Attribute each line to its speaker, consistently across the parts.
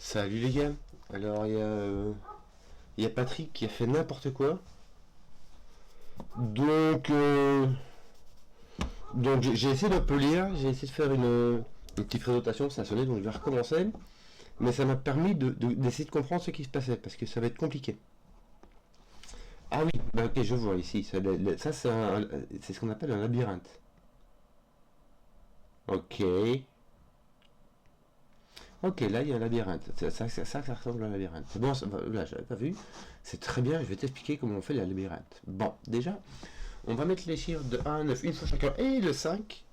Speaker 1: Salut les gars. Alors il y a Patrick qui a fait n'importe quoi. Donc j'ai essayé de polir, j'ai essayé de faire une petite présentation, ça a sonné donc je vais recommencer. Mais ça m'a permis d'essayer de comprendre ce qui se passait parce que ça va être compliqué. Ah oui, bah ok, je vois ici. Ça c'est ce qu'on appelle un labyrinthe. Ok. Ok, là il y a un labyrinthe. Ça ressemble à un labyrinthe. C'est bon, là j'avais pas vu. C'est très bien, je vais t'expliquer comment on fait le labyrinthe. Bon, déjà, on va mettre les chiffres de 1 à 9 une fois chacun et le 5.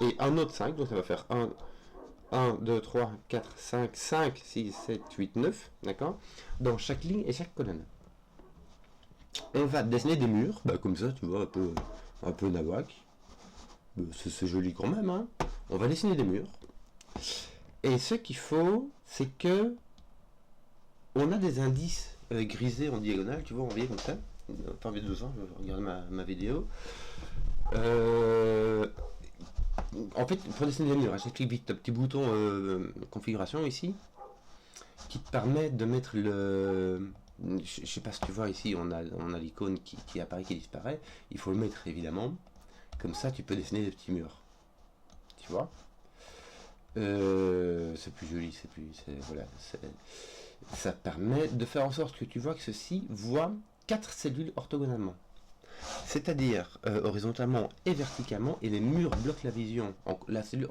Speaker 1: Et un autre 5, donc ça va faire 1, 2, 3, 4, 5, 5, 6, 7, 8, 9, d'accord. Dans chaque ligne et chaque colonne. On va dessiner des murs, bah comme ça, tu vois, un peu nawak. C'est joli quand même, hein. On va dessiner des murs. Et ce qu'il faut, c'est que on a des indices grisés en diagonale, tu vois, envoyés comme ça. Enfin, avec 2 ans, je regarde ma vidéo. En fait, pour dessiner les murs, j'explique vite. Un petit bouton configuration ici qui te permet de mettre le. Je sais pas si tu vois ici, on a l'icône qui apparaît, qui disparaît. Il faut le mettre évidemment. Comme ça, tu peux dessiner des petits murs. Tu vois. C'est plus joli, voilà, ça permet de faire en sorte que tu vois que ceci voit 4 cellules orthogonalement. C'est-à-dire horizontalement et verticalement, et les murs bloquent la vision en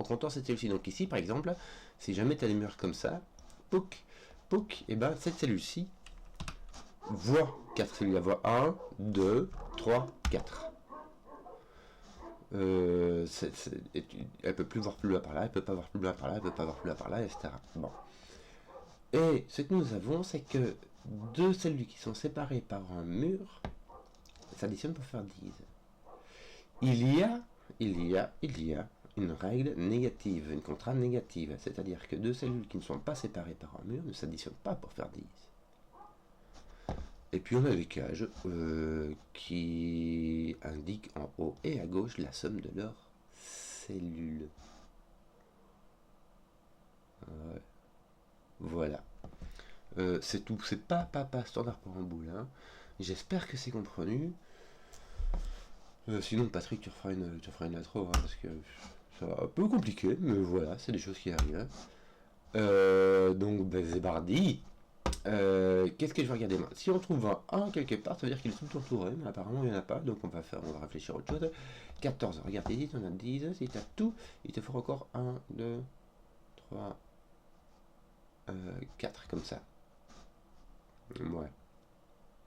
Speaker 1: comptant cette cellule-ci. Donc ici, par exemple, si jamais tu as des murs comme ça, pouc, pouc, et ben cette cellule-ci voit 4 cellules. Elle voit 1, 2, 3, 4. Elle peut plus voir plus loin par là, elle peut pas voir plus loin par là, elle peut pas voir plus loin par là, etc. Bon. Et ce que nous avons, c'est que deux cellules qui sont séparées par un mur s'additionnent pour faire 10. Il y a une règle négative, une contrainte négative, c'est-à-dire que deux cellules qui ne sont pas séparées par un mur ne s'additionnent pas pour faire 10. Et puis on a les cages qui indiquent en haut et à gauche la somme de leurs cellules. Ouais. Voilà. C'est tout. C'est pas standard pour un boule. Hein. J'espère que c'est compris. Sinon, Patrick, tu feras une intro, hein, parce que ça va un peu compliqué, mais voilà, c'est des choses qui arrivent. Hein. Donc, ben, Zébardi. Qu'est-ce que je vais regarder moi? Si on trouve un 1 quelque part, ça veut dire qu'il est tout entouré, mais apparemment il n'y en a pas, donc on va réfléchir à autre chose. 14, regarde ici, on a 10, si tu as tout, il te faut encore 1, 2, 3, 4 comme ça. Ouais,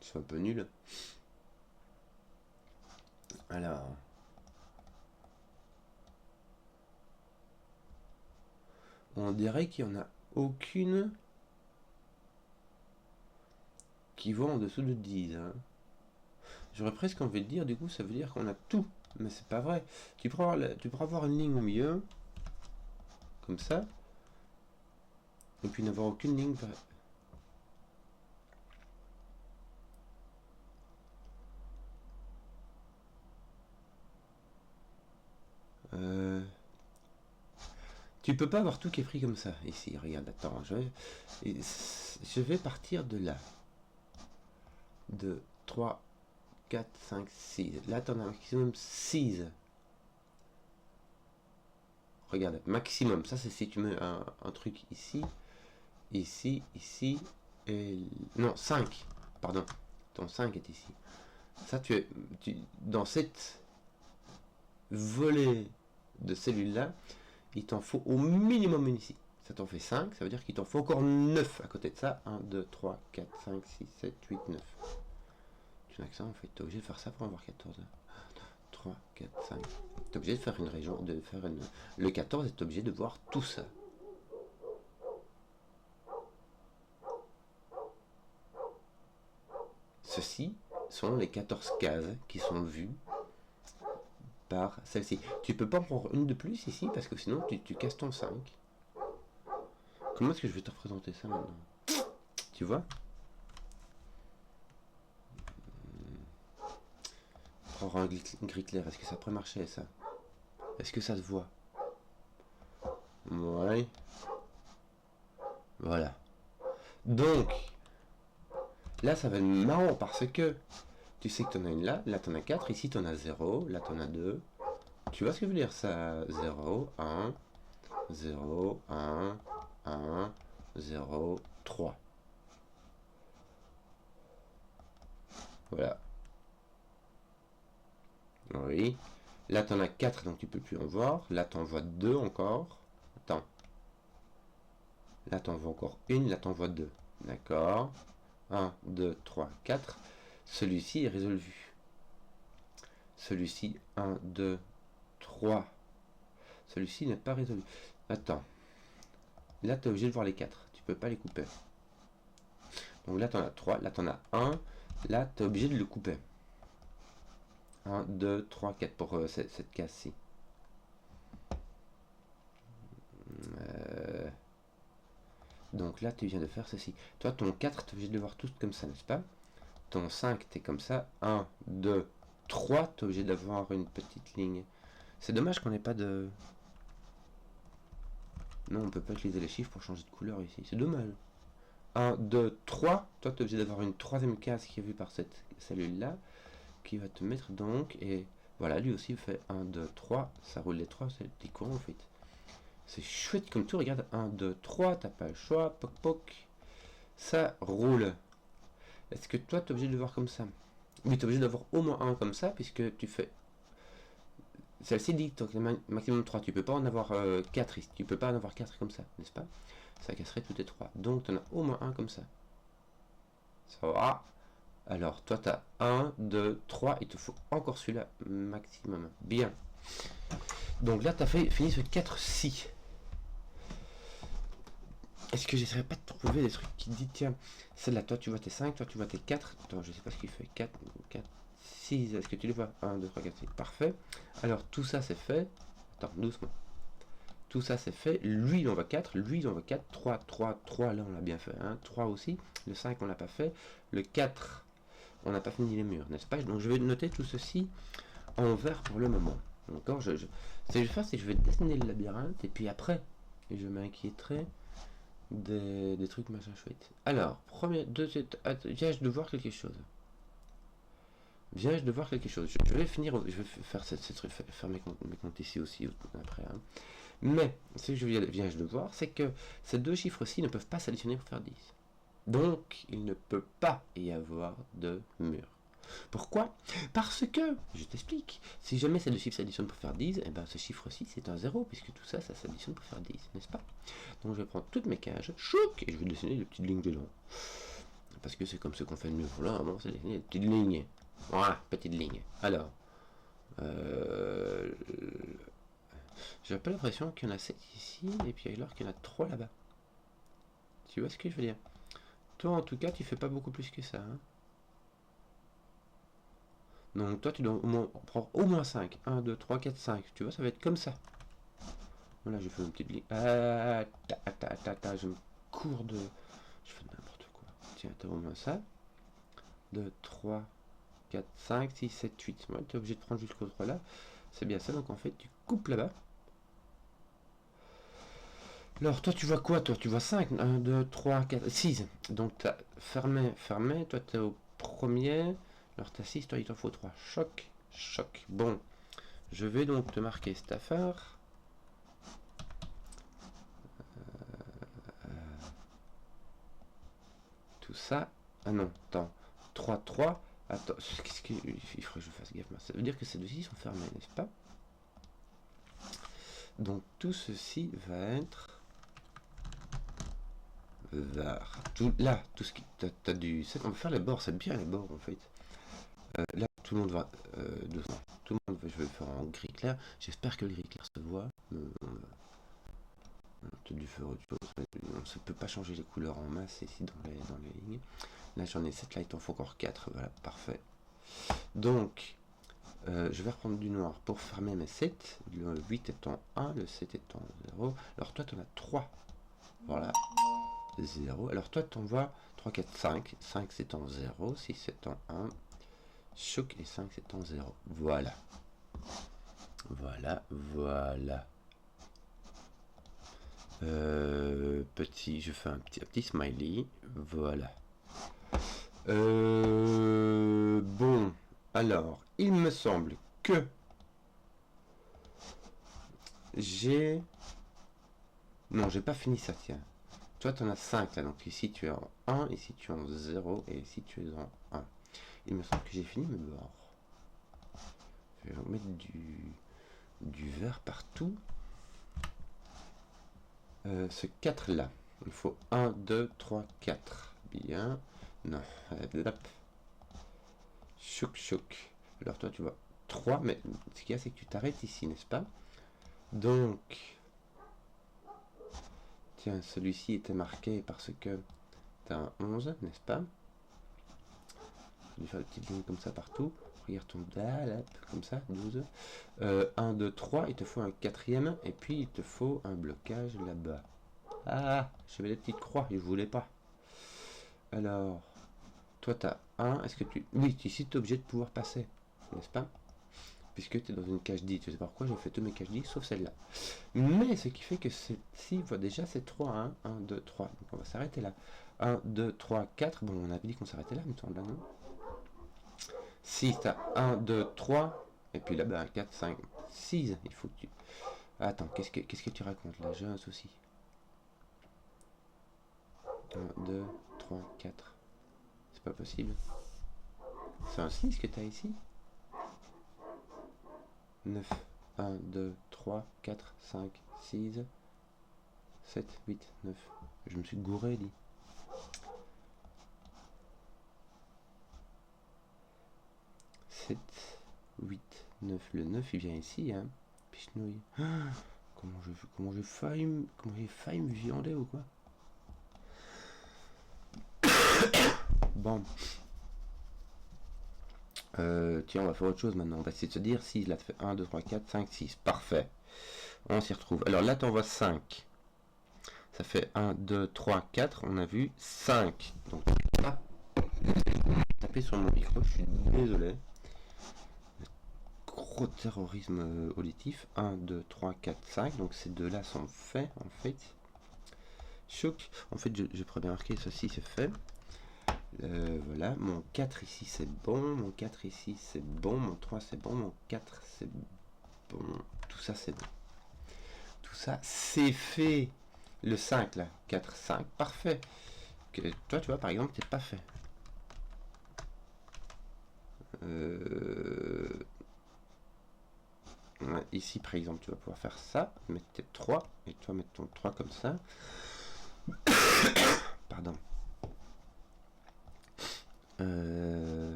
Speaker 1: c'est un peu nul. Alors, on dirait qu'il n'y en a aucune qui va en dessous de 10. Hein. J'aurais presque envie de dire, du coup, ça veut dire qu'on a tout. Mais c'est pas vrai. Tu pourras avoir une ligne au milieu, comme ça, et puis n'avoir aucune ligne. Tu peux pas avoir tout qui est pris comme ça. Ici, regarde, attends, je vais partir de là. De 3, 4, 5, 6. Là, t'en as maximum 6. Regarde, maximum. Ça, c'est si tu mets un truc ici, ici, ici, et... Non, 5. Pardon. Ton 5 est ici. Ça, dans cette volée de cellules-là, il t'en faut au minimum une ici. Ça t'en fait 5, ça veut dire qu'il t'en faut encore 9 à côté de ça. 1, 2, 3, 4, 5, 6, 7, 8, 9. Tu n'as que ça en fait, tu es obligé de faire ça pour avoir 14. 1, 2, 3, 4, 5. Tu es obligé de faire une région, le 14 est obligé de voir tout ça. Ceci sont les 14 cases qui sont vues par celle-ci. Tu peux pas en prendre une de plus ici parce que sinon tu casses ton 5. Comment est-ce que je vais te représenter ça maintenant? Tu vois? Prendre un gris clair, est-ce que ça pourrait marcher ça? Est-ce que ça se voit? Ouais. Voilà. Donc, là, ça va être marrant parce que tu sais que tu en as une là, là tu en as 4, ici tu en as 0, là tu en as 2. Tu vois ce que je veux dire ça? 0, 1, 0, 1, 1, 0, 3. Voilà. Oui. Là tu en as 4, donc tu peux plus en voir. Là tu en vois 2 encore. Attends. Là tu en vois encore une, là tu en vois 2. D'accord. 1, 2, 3, 4. Celui-ci est résolu. Celui-ci, 1, 2, 3. Celui-ci n'est pas résolu. Attends. Là, tu es obligé de voir les 4. Tu peux pas les couper. Donc là, tu en as 3. Là, tu en as 1. Là, tu es obligé de le couper. 1, 2, 3, 4 pour cette case-ci. Donc là, tu viens de faire ceci. Toi, ton 4, tu es obligé de le voir tous comme ça, n'est-ce pas? Ton 5, tu es comme ça. 1, 2, 3, tu es obligé d'avoir une petite ligne. C'est dommage qu'on n'ait pas de... Non, on peut pas utiliser les chiffres pour changer de couleur ici. C'est dommage. 1, 2, 3. Toi, tu es obligé d'avoir une troisième case qui est vue par cette cellule-là, qui va te mettre donc, et voilà, lui aussi fait 1, 2, 3. Ça roule les 3, c'est le petit courant en fait. C'est chouette comme tout. Regarde, 1, 2, 3. T'as pas le choix. Poc, poc. Ça roule. Est-ce que toi, tu es obligé de le voir comme ça? Oui, tu es obligé d'avoir au moins un comme ça, puisque tu fais... Celle-ci dit donc maximum 3. Tu peux pas en avoir 4 ici. Tu peux pas en avoir 4 comme ça, n'est-ce pas? Ça casserait tous les 3. Donc, tu en as au moins un comme ça. Ça va. Alors, toi, tu as 1, 2, 3. Il te faut encore celui-là maximum. Bien. Donc là, tu as fini ce 4-6. Est-ce que j'essaierai pas de trouver des trucs qui disent, tiens, celle-là, toi, tu vois tes 5, toi, tu vois tes 4. Attends, je sais pas ce qu'il fait. 4, 4, 6. Est-ce que tu les vois? 1, 2, 3, 4, 6. Parfait. Alors, tout ça, c'est fait. Attends, doucement. Tout ça, c'est fait. Lui, il en voit 4. Lui, il en voit 4. 3, 3, 3. Là, on l'a bien fait. Hein. 3 aussi. Le 5, on l'a pas fait. Le 4, on n'a pas fini les murs, n'est-ce pas? Donc, je vais noter tout ceci en vert pour le moment. D'accord, ce que je vais faire, c'est que je vais dessiner le labyrinthe et puis après, je m'inquiéterai des trucs machin chouette. Alors, premier, deuxième, viens-je de voir quelque chose? Viens-je de voir quelque chose? Je vais finir, je vais faire faire mes comptes ici aussi après. Hein. Mais ce que je viens-je de voir, c'est que ces deux chiffres-ci ne peuvent pas s'additionner pour faire 10. Donc, il ne peut pas y avoir de mur. Pourquoi? Parce que, je t'explique, si jamais ces deux chiffres s'additionnent pour faire 10, et ben ce chiffre-ci c'est un 0, puisque tout ça, ça s'additionne pour faire 10, n'est-ce pas? Donc je vais prendre toutes mes cages, chouc, et je vais dessiner des petites lignes dedans. Parce que c'est comme ce qu'on fait de mieux. Voilà, bon, c'est dessiner des petites lignes. Voilà, petites lignes. Alors, j'ai pas l'impression qu'il y en a 7 ici, et puis alors qu'il y en a 3 là-bas. Tu vois ce que je veux dire? Toi, en tout cas, tu fais pas beaucoup plus que ça. Hein. Donc toi, tu dois prendre au moins 5. 1, 2, 3, 4, 5. Tu vois, ça va être comme ça. Voilà, je fais une petite ligne. Je me cours de... Je fais n'importe quoi. Tiens, t'as au moins ça. 2, 3, 4, 5, 6, 7, 8. Ouais, tu es obligé de prendre jusqu'au 3 là. C'est bien ça, donc en fait, tu coupes là-bas. Alors, toi, tu vois quoi? Toi, tu vois 5. 1, 2, 3, 4, 6. Donc, tu as fermé, fermé. Toi, tu es au premier. Alors, tu as 6. Toi, il t'en faut 3. Choc, choc. Bon. Je vais donc te marquer cette affaire. Tout ça. Ah non, attends. 3, 3. Attends, qu'est-ce qu'il faudrait que je fasse gaffe? Ça veut dire que ces deux-ci sont fermés, n'est-ce pas? Donc, tout ceci va être... vert. Là, tout ce qui... T'as du... On va faire les bords, c'est bien les bords, en fait. Là, tout le monde va... tout le monde va... Je vais le faire en gris clair. J'espère que le gris clair se voit. On a peut-être dû faire autre chose. On ne peut pas changer les couleurs en masse ici dans les lignes. Là, j'en ai 7, là, il t'en faut encore 4. Voilà, parfait. Donc, je vais reprendre du noir pour fermer mes 7. Le 8 étant 1, le 7 étant 0. Alors, toi, tu en as 3. Voilà. 0. Alors, toi, tu en vois 3, 4, 5. 5, c'est en 0. 6, c'est en 1. Choc et 5, c'est en 0. Voilà. Voilà, voilà. Petit, je fais un petit smiley. Voilà. Bon, alors, il me semble que j'ai... Non, j'ai pas fini ça, tiens. Toi, tu en as 5 là, donc ici tu es en 1, ici tu es en 0, et ici tu es en 1. Il me semble que j'ai fini mes bords. Je vais mettre du vert partout. Ce 4 là, il faut 1, 2, 3, 4. Bien. Non. Hop. Chouk, chouk. Alors toi, tu vois 3, mais ce qu'il y a, c'est que tu t'arrêtes ici, n'est-ce pas? Donc, tiens, celui-ci était marqué parce que tu as un 11, n'est-ce pas? Je vais faire une petite ligne comme ça partout. Regarde ton dalle, comme ça, 12. 1, 2, 3, il te faut un quatrième, et puis il te faut un blocage là-bas. Ah, j'avais des petites croix, je voulais pas. Alors, toi, tu as 1, est-ce que tu... Oui, ici, tu es obligé de pouvoir passer, n'est-ce pas? Puisque tu es dans une cage 10, je sais pas pourquoi j'ai fait tous mes cages 10, sauf celle-là. Mais ce qui fait que si, voilà, déjà c'est 3, 1, 1, 2, 3, donc on va s'arrêter là. 1, 2, 3, 4, bon, on avait dit qu'on s'arrêtait là, il me semble, là, non? 6, tu as 1, 2, 3, et puis là-bas, 4, 5, 6, il faut que tu... Attends, qu'est-ce que tu racontes là? J'ai un souci. 1, 2, 3, 4. C'est pas possible. C'est un 6 que tu as ici? 9, 1, 2, 3, 4, 5, 6, 7, 8, 9. Je me suis gouré, dit. 7, 8, 9. Le 9, il vient ici, hein. Pichenouille. Ah, comment j'ai failli me viander ou quoi? Bon. Tiens, on va faire autre chose maintenant. On va essayer de se dire si là, tu fais 1, 2, 3, 4, 5, 6. Parfait. On s'y retrouve. Alors là, tu envoies 5. Ça fait 1, 2, 3, 4. On a vu 5. Donc, taper sur mon micro. Je suis désolé. Gros terrorisme auditif. 1, 2, 3, 4, 5. Donc ces deux-là sont faits en fait. Choc. En fait, je pourrais bien marquer ceci, c'est fait. Voilà, mon 4 ici c'est bon, mon 4 ici c'est bon, mon 3 c'est bon, mon 4 c'est bon, tout ça c'est bon. Tout ça c'est fait. Le 5 là, 4, 5, parfait. Toi tu vois par exemple, t'es pas fait. Ouais, ici par exemple, tu vas pouvoir faire ça, mettre tes 3, et toi mettre ton 3 comme ça. Pardon.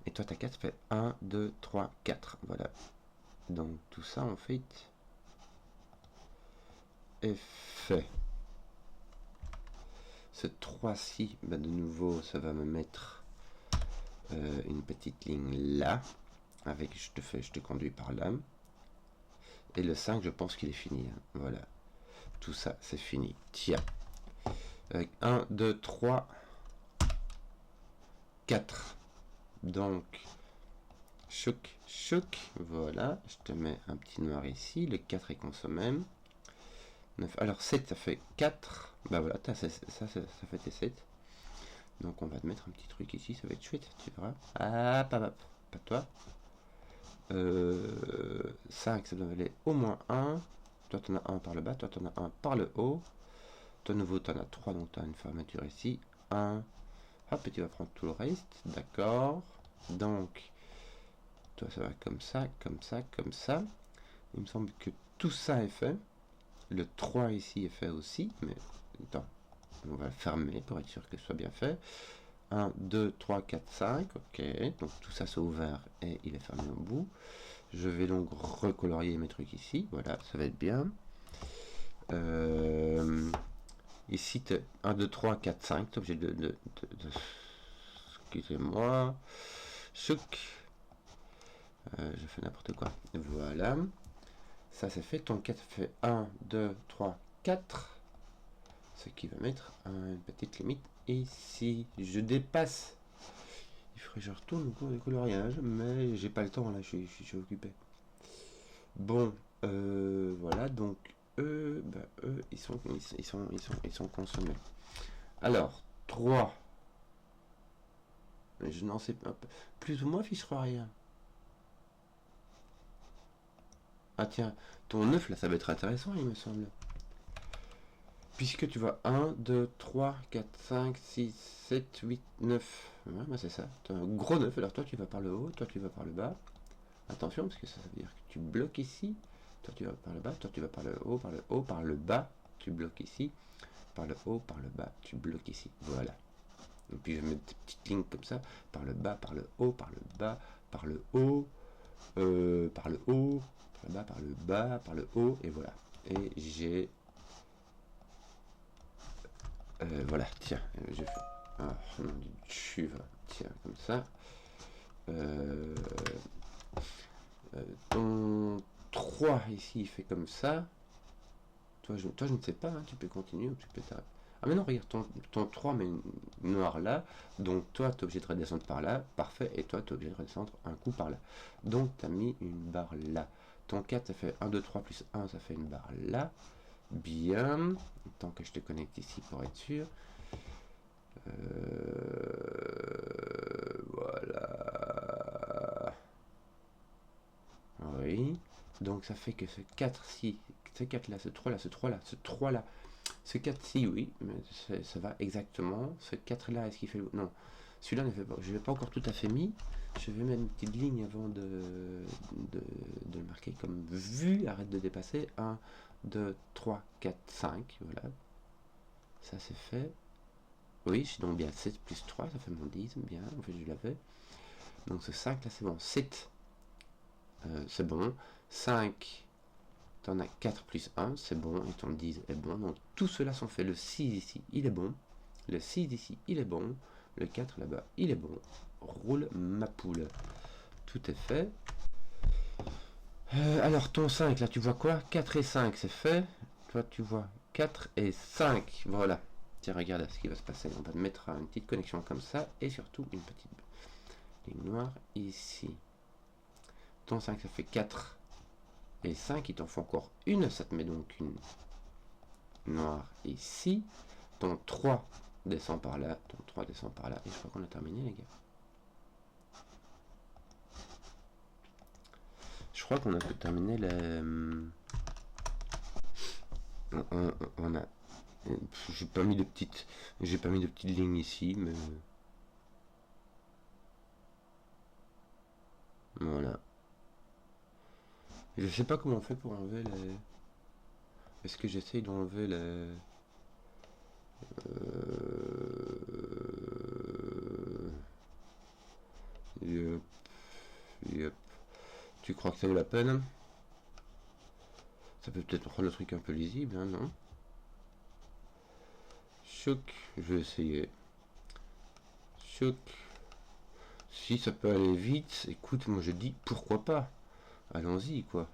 Speaker 1: Et toi, ta 4 fait 1, 2, 3, 4. Voilà. Donc tout ça, en fait, est fait. Ce 3-ci, bah, de nouveau, ça va me mettre une petite ligne là. Avec, je te conduis par là. Et le 5, je pense qu'il est fini. Hein. Voilà. Tout ça, c'est fini. Tiens. Avec 1, 2, 3, 4. Donc, choc, choc. Voilà. Je te mets un petit noir ici. Le 4 est consommé. 9. Alors 7, ça fait 4. Bah voilà, ça fait tes 7. Donc on va te mettre un petit truc ici, ça va être chouette, tu verras. Ah, pas toi. 5, ça doit aller au moins 1. Toi, tu en as un par le bas, toi, tu en as un par le haut. Toi, nouveau, tu en as 3, donc tu as une fermeture ici. 1. Hop, et tu vas prendre tout le reste. D'accord. Donc, toi, ça va comme ça, comme ça, comme ça. Il me semble que tout ça est fait. Le 3 ici est fait aussi, mais attends, on va le fermer pour être sûr que ce soit bien fait. 1, 2, 3, 4, 5, ok, donc tout ça c'est ouvert et il est fermé au bout. Je vais donc recolorier mes trucs ici, voilà, ça va être bien. Ici, 1, 2, 3, 4, 5, tu es obligé de excusez-moi. Choc. Je fais n'importe quoi. Voilà. Ça c'est fait. Ton 4 fait 1, 2, 3, 4. Ce qui va mettre une petite limite ici. Je dépasse. Il faudrait que je retourne au cours de coloriage, mais j'ai pas le temps là, je suis occupé. Bon, voilà, donc eux, ils sont consommés. Alors, 3. Je n'en sais pas. Plus ou moins, fichera rien. Ah tiens, ton 9 là, ça va être intéressant, il me semble. Puisque tu vois 1, 2, 3, 4, 5, 6, 7, 8, 9. Ouais, bah c'est ça. Tu as un gros 9. Alors toi, tu vas par le haut, toi, tu vas par le bas. Attention, parce que ça veut dire que tu bloques ici. Toi, tu vas par le bas, toi, tu vas par le haut, par le haut, par le bas. Tu bloques ici. Par le haut, par le bas, tu bloques ici. Voilà. Et puis je vais mettre des petites lignes comme ça. Par le bas, par le haut, par le bas, par le haut, par le haut, par le bas, par le bas, par le haut. Et voilà. Et j'ai... voilà, tiens, j'ai fait... Ah, non, tu vas, tiens, comme ça. Ton 3 ici, il fait comme ça. Toi, je ne sais pas, hein, tu peux continuer ou tu peux t'arrêter. Ah mais non, regarde, ton 3 met une noire là, donc toi tu es obligé de redescendre par là, parfait, et toi tu es obligé de redescendre un coup par là. Donc tu as mis une barre là. Ton 4 ça fait 1, 2, 3 plus 1, ça fait une barre là. Bien, tant que je te connecte ici pour être sûr. Voilà. Oui. Donc ça fait que ce 4-ci, ce 4 là, ce 3 là, ce 3 là, ce 3 là, ce 4-ci, oui, mais ça va exactement. Ce 4 là, est-ce qu'il fait... Non, celui-là ne fait pas. Je ne l'ai pas encore tout à fait mis. Je vais mettre une petite ligne avant de le marquer comme vu. Arrête de dépasser. 1, 2, 3, 4, 5. Voilà. Ça c'est fait. Oui, je suis donc bien 7 plus 3, ça fait mon 10. Bien, en fait je l'avais. Donc ce 5 là c'est bon. 7, c'est bon. 5, t'en as 4 plus 1, c'est bon. Et ton 10 est bon. Donc tout cela sont faits. Le 6 ici, il est bon. Le 6 ici, il est bon. Le 4 là-bas, il est bon. Roule ma poule. Tout est fait. Alors ton 5, là tu vois quoi? 4 et 5, c'est fait. Toi tu vois 4 et 5. Voilà. Tiens, regarde ce qui va se passer. On va mettre une petite connexion comme ça. Et surtout une petite ligne noire ici. Ton 5, ça fait 4 et 5. Il t'en faut encore une. Ça te met donc une noire ici. Ton 3 descend par là. Ton 3 descend par là. Et je crois qu'on a terminé, les gars. Je crois qu'on a terminé les... On a... J'ai pas mis de petites lignes ici, mais... Voilà. Je sais pas comment on fait pour enlever les... Est-ce que j'essaye d'enlever les... Yep. Yep. Tu crois que ça vaut la peine? Ça peut peut-être rendre le truc un peu lisible, hein, non? Choc, je vais essayer. Choc. Si ça peut aller vite, écoute, moi je dis pourquoi pas. Allons-y, quoi.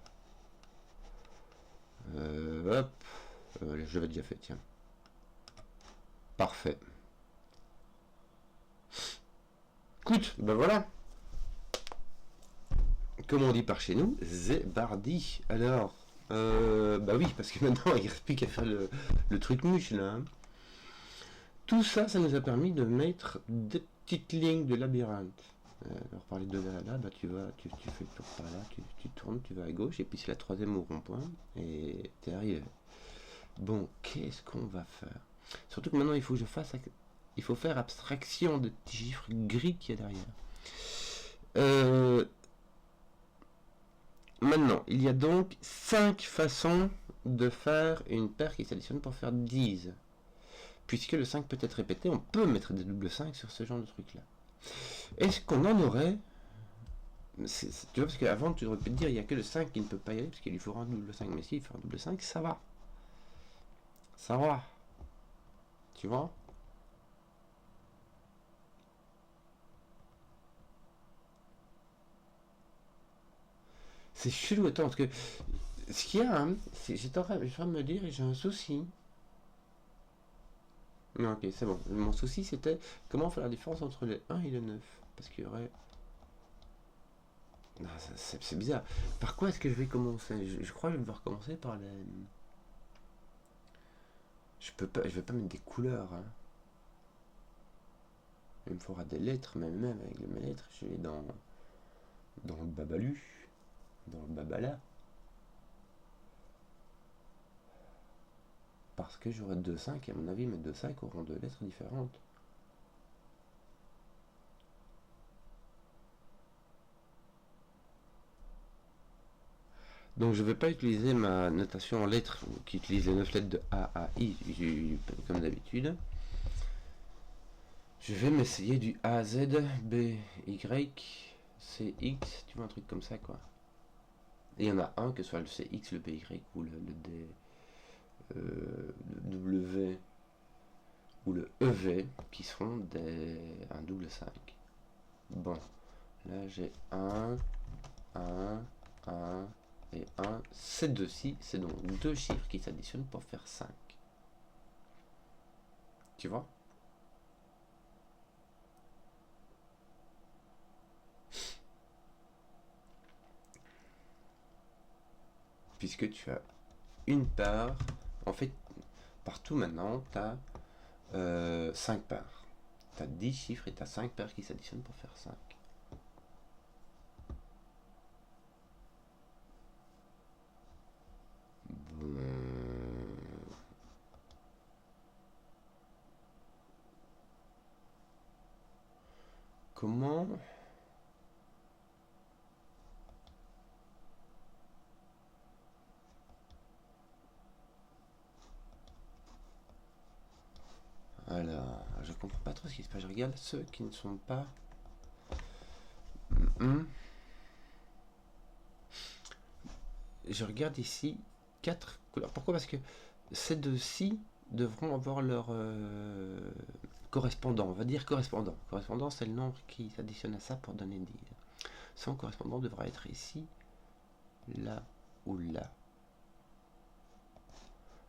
Speaker 1: Hop. Je l'avais déjà fait, tiens. Parfait. Écoute, ben voilà. Comme on dit par chez nous, Zébardi. Alors, bah oui, parce que maintenant il reste plus qu'à faire le truc mouche là. Hein. Tout ça, ça nous a permis de mettre des petites lignes de labyrinthe. Alors parler de là, bah tu fais le tour par là, tu tournes, tu vas à gauche, et puis c'est la troisième au rond-point, et t'es arrivé. Bon, qu'est-ce qu'on va faire? Surtout que maintenant il faut que il faut faire abstraction de petits chiffres gris qu'il y a derrière. Maintenant, il y a donc 5 façons de faire une paire qui sélectionne pour faire 10. Puisque le 5 peut être répété, on peut mettre des doubles 5 sur ce genre de truc là. Est-ce qu'on en aurait... tu vois, parce qu'avant tu aurais pu te dire il n'y a que le 5 qui ne peut pas y aller, parce qu'il lui faudra un double 5, mais s'il fait un double 5, ça va. Ça va. Tu vois? C'est chelou, attends, parce que ce qu'il y a, hein, j'étais en train de me dire, j'ai un souci. Non, ok, c'est bon. Mon souci, c'était comment faire la différence entre le 1 et le 9. Parce qu'il y aurait... Non, c'est bizarre. Par quoi est-ce que je vais commencer? Je crois que je vais devoir commencer par les... je vais pas mettre des couleurs. Hein. Il me faudra des lettres, même avec mes lettres, je vais dans le babalu, dans le babala. Parce que j'aurai 2,5 et à mon avis mes 2,5 auront deux lettres différentes. Donc je ne vais pas utiliser ma notation en lettres qui utilise les 9 lettres de A à I comme d'habitude. Je vais m'essayer du A, Z, B, Y, C, X, tu vois, un truc comme ça quoi. Et il y en a un, que ce soit le CX, le BY ou le D, le W ou le EV, qui seront un double 5. Bon, là j'ai 1 et 1. Ces deux-ci, c'est donc deux chiffres qui s'additionnent pour faire 5. Tu vois? Puisque tu as une part, en fait, partout maintenant, tu as 5 paires. Tu as 10 chiffres et tu as 5 paires qui s'additionnent pour faire 5. Comment? Alors, je comprends pas trop ce qui se passe. Je regarde ceux qui ne sont pas. Je regarde ici 4 couleurs. Pourquoi? Parce que ces deux-ci devront avoir leur correspondant. On va dire correspondant. Correspondant, c'est le nombre qui s'additionne à ça pour donner 10. Son correspondant devra être ici, là ou là.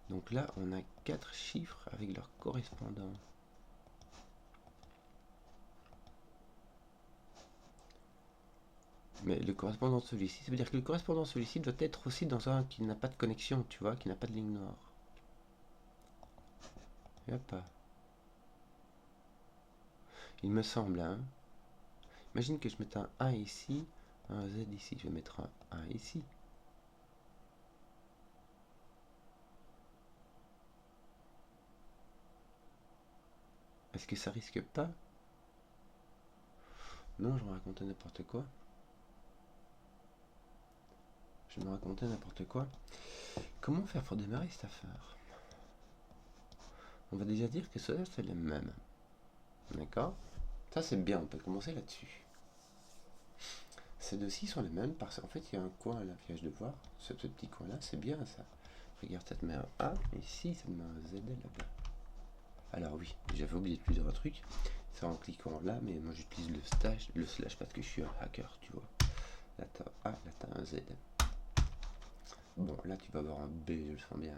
Speaker 1: Donc là, on a 4 chiffres avec leur correspondant. Mais le correspondant de celui-ci, ça veut dire que le correspondant de celui-ci doit être aussi dans un qui n'a pas de connexion, tu vois, qui n'a pas de ligne noire. Et hop. Il me semble, hein. Imagine que je mette un A ici, un Z ici. Je vais mettre un A ici. Est-ce que ça risque pas? Non, je me racontais n'importe quoi. Je me racontais n'importe quoi. Comment faire pour démarrer cette affaire? On va déjà dire que cela c'est le même. D'accord? Ça c'est bien, on peut commencer là-dessus. Ces deux-ci sont les mêmes parce qu'en fait il y a un coin là, piège de voir. Ce petit coin là, c'est bien ça. Regarde, ça te met un A, ici ça te met un Z là-bas. Alors oui, j'avais oublié de te dire un truc. C'est en cliquant là, mais moi j'utilise le slash parce que je suis un hacker, tu vois. Là t'as A, là t'as un Z. Bon, là tu vas avoir un B, je le sens bien.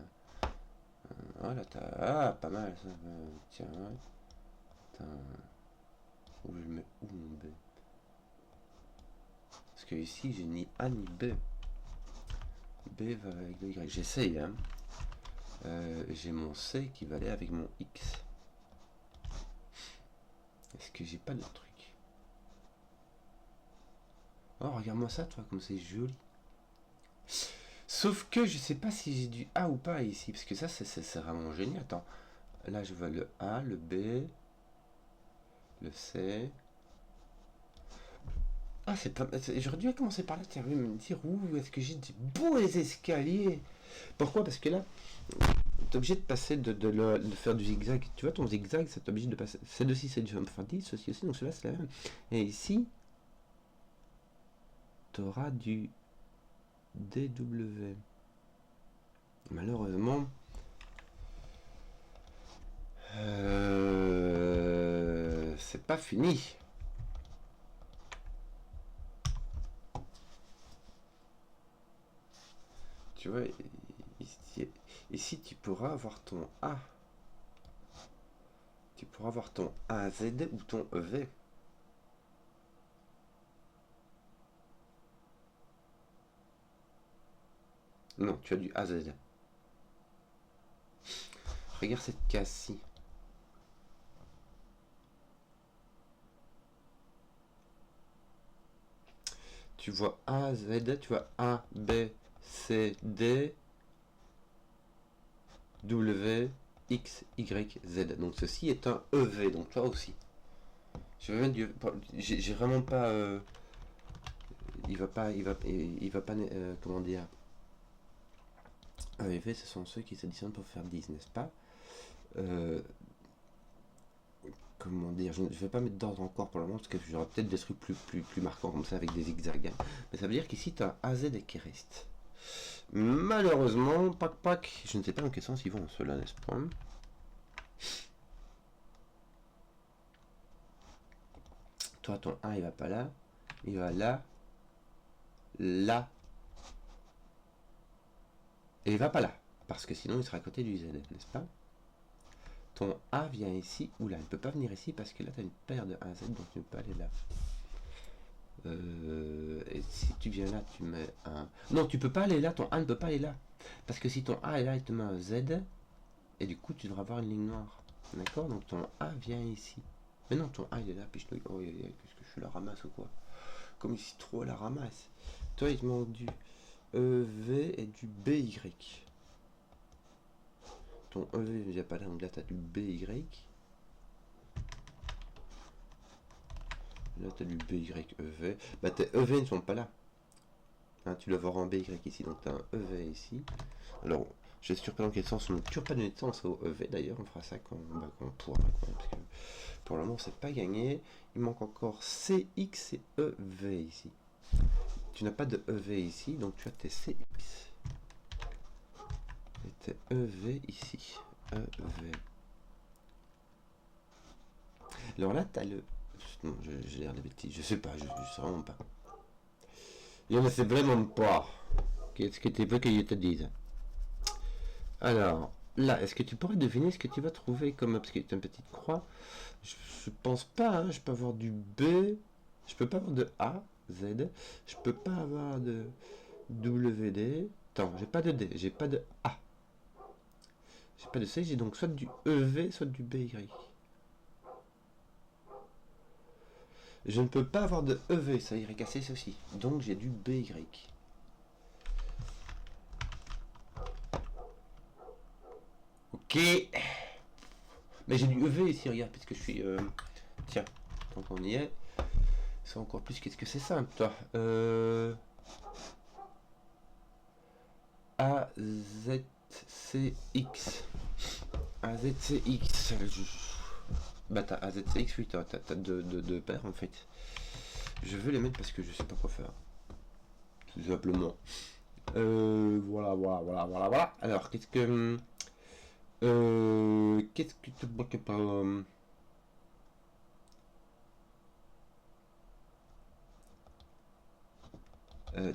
Speaker 1: Ah, là t'as. Ah, pas mal ça. Tiens, attends. Où je mets où mon B? Parce que ici j'ai ni A ni B. B va avec le Y. J'essaye, hein. J'ai mon C qui va aller avec mon X. Est-ce que j'ai pas d'autre truc? Oh, regarde-moi ça, toi, comme c'est joli. Sauf que je sais pas si j'ai du A ou pas ici, parce que ça, c'est vraiment génial. Attends, là, je vois le A, le B, le C. Ah, c'est pas. J'aurais dû commencer par là, tiens, me dire où est-ce que j'ai des beaux escaliers. Pourquoi? Parce que là, t'es obligé de passer de faire du zigzag. Tu vois, ton zigzag, c'est obligé de passer. Celle-ci, c'est du jump 10, ceci aussi, donc cela, c'est la même. Et ici, tu auras du DW. Malheureusement, c'est pas fini. Tu vois, ici tu pourras avoir ton A. Tu pourras avoir ton AZ ou ton EV. Non, tu as du AZ. Regarde cette case-ci. Tu vois A, Z, tu vois A, B, C, D, W, X, Y, Z. Donc ceci est un EV, donc toi aussi. Je vais mettre j'ai vraiment pas... il va pas... comment dire... EV, ce sont ceux qui s'additionnent pour faire 10, n'est-ce pas? Comment dire, je ne vais pas mettre d'ordre encore pour le moment parce que j'aurai peut-être des trucs plus marquants comme ça avec des zigzags. Mais ça veut dire qu'ici tu as AZ qui reste. Malheureusement, pac, je ne sais pas dans quel sens ils vont ceux-là, n'est-ce pas? Toi, ton 1 il va pas là, il va là, là, et il va pas là, parce que sinon il sera à côté du Z, n'est-ce pas? Ton A vient ici, ou là, il ne peut pas venir ici parce que là tu as une paire de 1Z, donc tu ne peux pas aller là. Et si tu viens là, tu mets un... Non, tu peux pas aller là, ton A ne peut pas aller là. Parce que si ton A est là, il te met un Z, et du coup tu devras avoir une ligne noire. D'accord? Donc ton A vient ici. Mais non, ton A il est là, puis je te... Oh, qu'est-ce que je la ramasse ou quoi? Comme ici trop la ramasse. Toi il te manque du EV et du BY. Ton EV il vient pas là, donc là tu as du BY. Là tu as du BY EV. Bah tes EV ne sont pas là. Hein, tu dois voir en BY ici, donc tu as un EV ici. Alors, je suis surpris dans quel sens, on n'a toujours pas donné de sens au EV d'ailleurs, on fera ça quand on pourra, quoi, parce que pour le moment c'est pas gagné. Il manque encore CX et EV ici. Tu n'as pas de EV ici, donc tu as tes CX. Et tes EV ici. EV. Alors là, tu as le... Non, j'ai l'air de bêtises, je sais pas, je sais vraiment pas. Il ne sait vraiment pas. Qu'est-ce que tu veux que je te dise? Alors, là, est-ce que tu pourrais deviner ce que tu vas trouver comme... Parce qu'il y a une petite croix. Je pense pas, hein, je peux avoir du B. Je peux pas avoir de A, Z. Je peux pas avoir de WD. Attends, j'ai pas de D, j'ai pas de A. J'ai pas de C, j'ai donc soit du EV, soit du BY. Je ne peux pas avoir de EV, ça irait casser ceci. Donc j'ai du BY. Ok. Mais j'ai du EV ici, regarde, puisque je suis... Tiens, tant qu'on y est, c'est encore plus... Qu'est-ce que c'est simple, toi AZCX. AZCX. Bah t'as AZCX, oui, t'as deux paires en fait. Je veux les mettre parce que je sais pas quoi faire. Tout simplement. Voilà. Alors, qu'est-ce que... qu'est-ce que tu bloques pas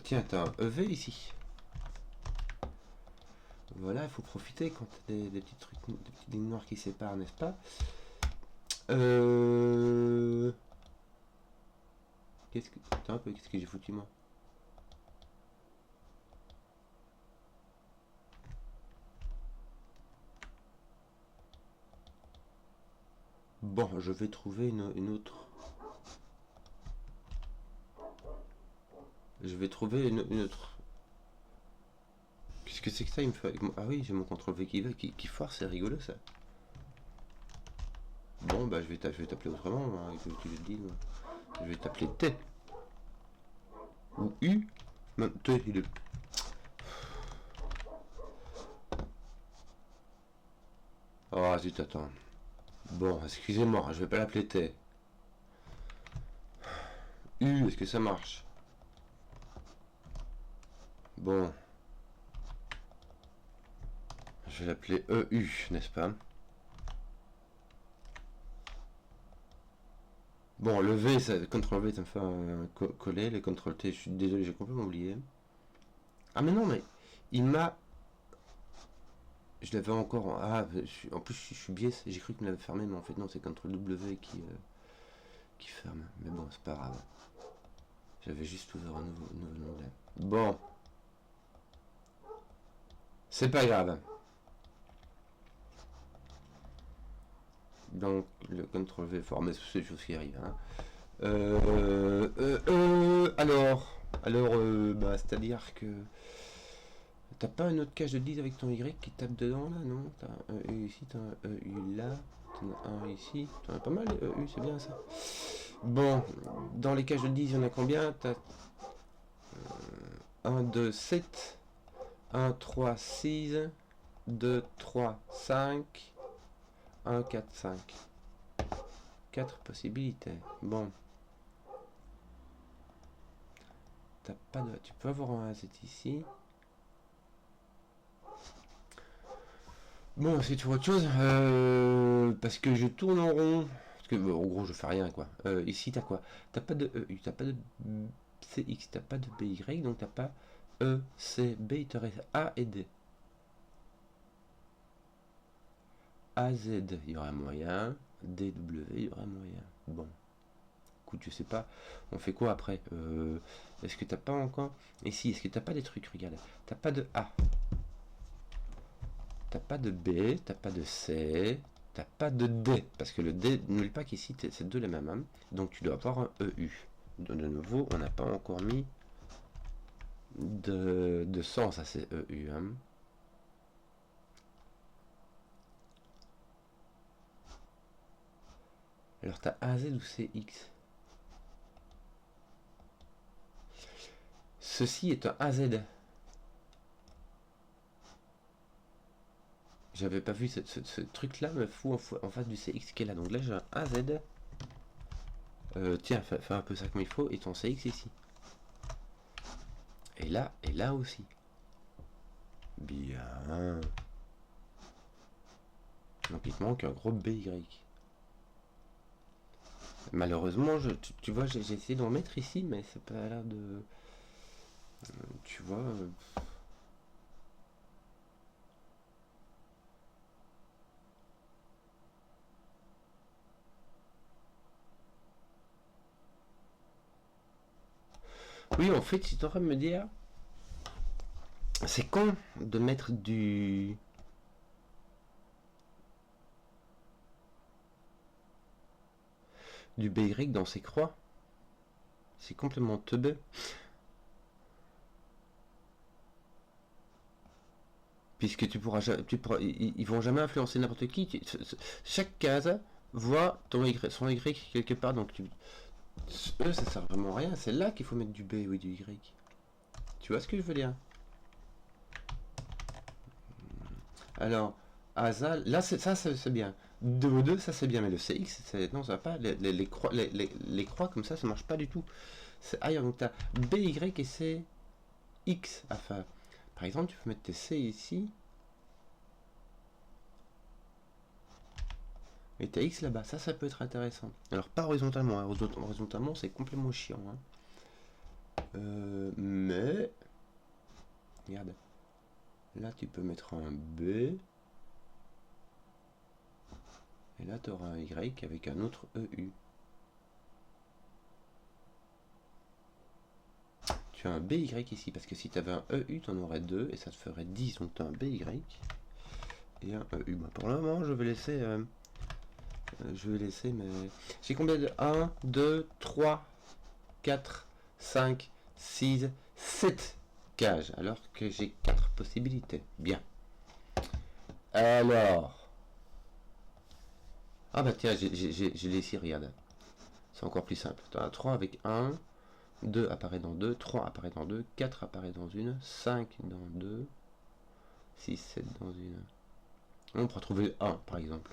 Speaker 1: tiens, t'as un EV ici. Voilà, il faut profiter quand t'as des petits trucs, des petites lignes noires qui séparent, n'est-ce pas? Qu'est-ce que... Attends un peu, qu'est-ce que j'ai foutu moi? Bon, je vais trouver une autre. Je vais trouver une autre. Qu'est-ce que c'est que ça? Il me fait... Ah oui, j'ai mon contrôle V qui va, qui foire, c'est rigolo ça. Bon, bah je vais t'appeler autrement, hein, que tu le dis. Moi. Je vais t'appeler T. Ou U. Même T, il est... Oh, zut, attends. Bon, excusez-moi, je vais pas l'appeler T. U, est-ce que ça marche? Bon. Je vais l'appeler EU, n'est-ce pas? Bon, le V, ça, CTRL V, ça me fait coller. Le CTRL T, je suis désolé, j'ai complètement oublié. Ah, mais non, mais il m'a... Je l'avais encore... Ah, en plus, je suis biais, j'ai cru qu'il me l'avait fermé, mais en fait, non, c'est CTRL W qui ferme. Mais bon, c'est pas grave. J'avais juste ouvert un nouveau onglet. Bon. C'est pas grave. Donc le CTRL V fort, mais c'est des choses qui arrivent. Hein. Bah, c'est-à-dire que t'as pas une autre cage de 10 avec ton Y qui tape dedans là, non? T'as un EU ici, t'as un EU là, t'en as un ici, t'en as pas mal les EU, c'est bien ça. Bon, dans les cages de 10, il y en a combien? T'as 1, 2, 7, 1, 3, 6, 2, 3, 5, 1, 4, 5. 4 possibilités. Bon. T'as pas de... Tu peux avoir un AZ ici. Bon, c'est toujours autre chose. Parce que je tourne en rond. Parce que, en gros, je fais rien, quoi. Ici, t'as quoi? T'as pas de EU, t'as pas de CX, t'as pas de BY, donc t'as pas E, C, B, il te reste A et D. AZ, il y aura moyen. DW, il y aura moyen. Bon. Écoute, je sais pas. On fait quoi après? Est-ce que t'as pas encore... Ici, est-ce que t'as pas des trucs? Regarde. T'as pas de A. T'as pas de B, t'as pas de C, t'as pas de D, parce que le D, n'oublie pas qu'ici, c'est deux les mêmes, hein. Donc tu dois avoir un EU. De nouveau, on n'a pas encore mis de sens à ces EU, hein. Alors t'as AZ ou CX. Ceci est un AZ. J'avais pas vu ce truc là me fout en face du CX qui est là. Donc là j'ai un AZ. Tiens, fais un peu ça comme il faut. Et ton CX ici. Et là aussi. Bien. Donc il te manque un gros BY. Malheureusement, tu vois, j'ai essayé d'en mettre ici, mais c'est pas l'air de... Tu vois... Oui, en fait, si tu aurais me dire... C'est con de mettre du BY dans ces croix. C'est complètement teubé. Puisque ils vont jamais influencer n'importe qui. Chaque case voit son Y quelque part. Donc eux, ça sert vraiment à rien. C'est là qu'il faut mettre du B ou du Y. Tu vois ce que je veux dire? Alors, Asal, là ça c'est bien. 2 ou 2, ça c'est bien, mais le CX, non, ça va pas. Les croix comme ça marche pas du tout. C'est ailleurs, donc tu as BY et CX à faire. Par exemple, tu peux mettre tes C ici. Et tes X là-bas, ça peut être intéressant. Alors pas horizontalement, hein. Horizontalement c'est complètement chiant. Hein. Mais... Regarde. Là tu peux mettre un B. Et là tu auras un Y avec un autre EU. Tu as un BY ici, parce que si tu avais un EU, tu en aurais 2, et ça te ferait 10. Donc tu as un BY et un EU. Bah, pour le moment, je vais laisser... mais... J'ai combien de 1, 2, 3, 4, 5, 6, 7 cages, alors que j'ai 4 possibilités. Bien. Alors... Ah bah tiens, j'ai les ici, regarde. C'est encore plus simple. Tu as 3 avec 1, 2 apparaît dans 2, 3 apparaît dans 2, 4 apparaît dans une, 5 dans 2, 6, 7 dans une. On pourra trouver 1 par exemple.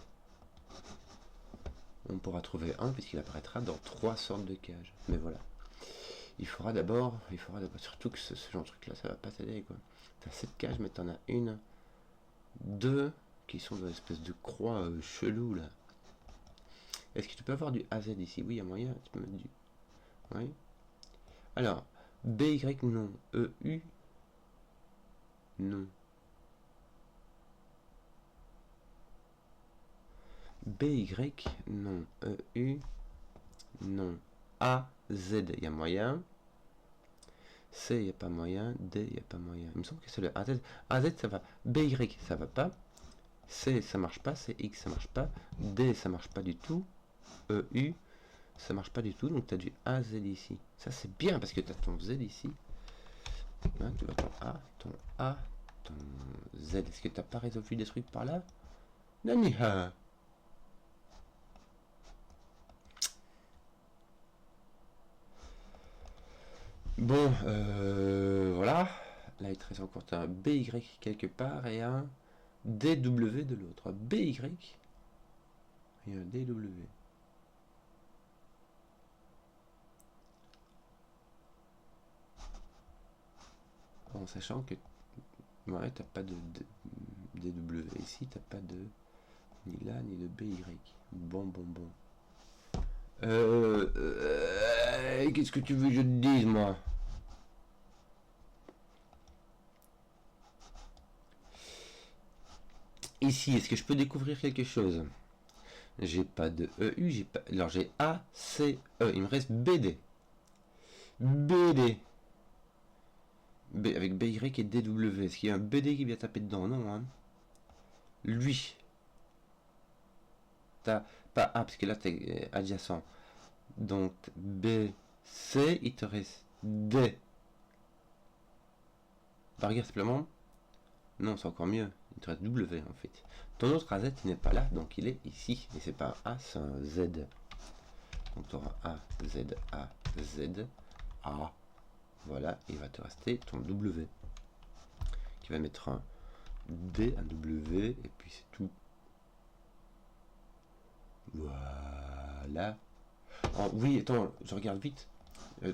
Speaker 1: On pourra trouver 1 puisqu'il apparaîtra dans 3 sortes de cages. Mais voilà. Il faudra d'abord, surtout que ce genre de truc là, ça va pas t'aider quoi. T'as 7 cages, mais t'en as une, 2 qui sont dans une espèce de croix chelou là. Est-ce que tu peux avoir du AZ ici? Oui, il y a moyen, tu peux mettre du... Oui. Alors, BY non, EU non. BY non, EU non. AZ, il y a moyen. C, il n'y a pas moyen. D, il n'y a pas moyen. Il me semble que c'est le AZ. AZ, ça va. BY, ça va pas. C, ça marche pas. CX, ça marche pas. D, ça marche pas du tout. EU, ça marche pas du tout. Donc tu as du AZ ici. Ça, c'est bien parce que tu as ton Z ici. Hein, tu vois ton A, ton Z. Est-ce que tu n'as pas résolu des trucs par là? Naniha. Bon, voilà. Là, il te reste encore un BY quelque part et un DW de l'autre. BY et un DW. En sachant que ouais, t'as pas de DW ici, t'as pas de ni là ni de BY. Bon. Qu'est-ce que tu veux que je te dise, moi? Ici, est-ce que je peux découvrir quelque chose? J'ai pas de EU, j'ai pas. Alors j'ai A, C, E. Il me reste BD. BD. Avec BY et DW. Est-ce qu'il y a un BD qui vient taper dedans? Non, hein. Lui. T'as pas A, parce que là t'es adjacent. Donc B, C, il te reste D. Bah regarde simplement. Non, c'est encore mieux. Il te reste W en fait. Ton autre AZ il n'est pas là, donc il est ici. Et c'est pas un A, c'est un Z. Donc tu auras A, Z, A, Z, A. Voilà, il va te rester ton W. Qui va mettre un D, un W, et puis c'est tout. Voilà. Oh, oui, attends, je regarde vite.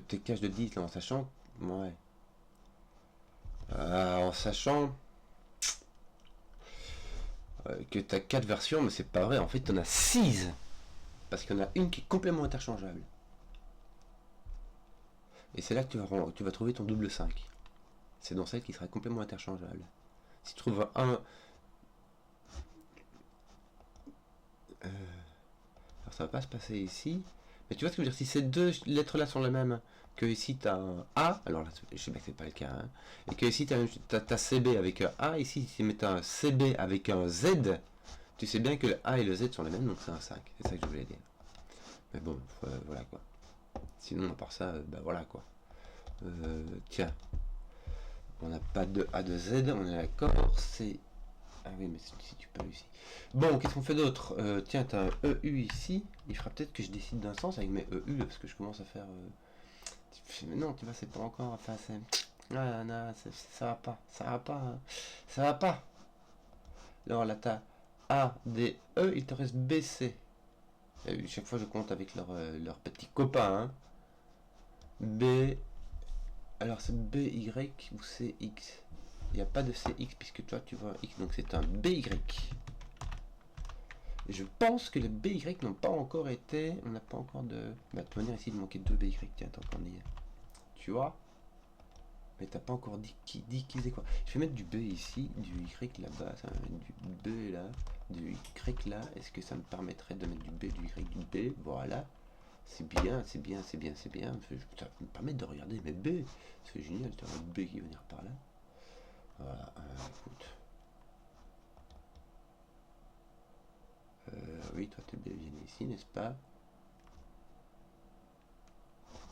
Speaker 1: Tes caches de 10 là, en sachant. Ouais. En sachant que tu as 4 versions, mais c'est pas vrai. En fait, tu en as 6. Parce qu'il y en a une qui est complètement interchangeable. Et c'est là que tu vas trouver ton double 5. C'est dans celle qui sera complètement interchangeable. Si tu trouves un. Alors ça va pas se passer ici. Mais tu vois ce que je veux dire? Si ces deux lettres là sont les mêmes, que ici tu as un A, alors là je sais pas que c'est pas le cas, hein, et que ici tu as CB avec un A, ici si tu mets un CB avec un Z, tu sais bien que le A et le Z sont les mêmes, donc c'est un 5. C'est ça que je voulais dire. Mais bon, voilà quoi. Sinon, à part ça, bah voilà quoi. Tiens, on n'a pas de A de Z, on est d'accord, c'est. Ah oui, mais si tu peux ici. Bon, qu'est-ce qu'on fait d'autre? Tiens, t'as un EU ici. Il fera peut-être que je décide d'un sens avec mes EU, parce que je commence à faire. Mais non, tu vois, c'est pas encore. Enfin, c'est. Ah, non, ça va pas. Ça va pas. Hein. Ça va pas. Alors là, t'as A, D, E, il te reste B, C. Et chaque fois, je compte avec leurs petits copains. Hein. B. Alors, c'est B, Y ou C, X. Il n'y a pas de CX puisque toi, tu vois X. Donc, c'est un BY. Et je pense que les BY n'ont pas encore été. On n'a pas encore de. Bah, de toute manière, ici, il manquait 2 BY. Tiens, tant qu'on y est. Tu vois? Mais t'as pas encore dit qui faisait quoi. Je vais mettre du B ici, du Y là-bas, du B là, du Y là. Est-ce que ça me permettrait de mettre du B, du Y, du B? Voilà. C'est bien, c'est bien, c'est bien, c'est bien. Ça me permet de regarder mes B. C'est génial, tu as un B qui va venir par là. Voilà, écoute. Oui, toi tes B viennent ici, n'est-ce pas?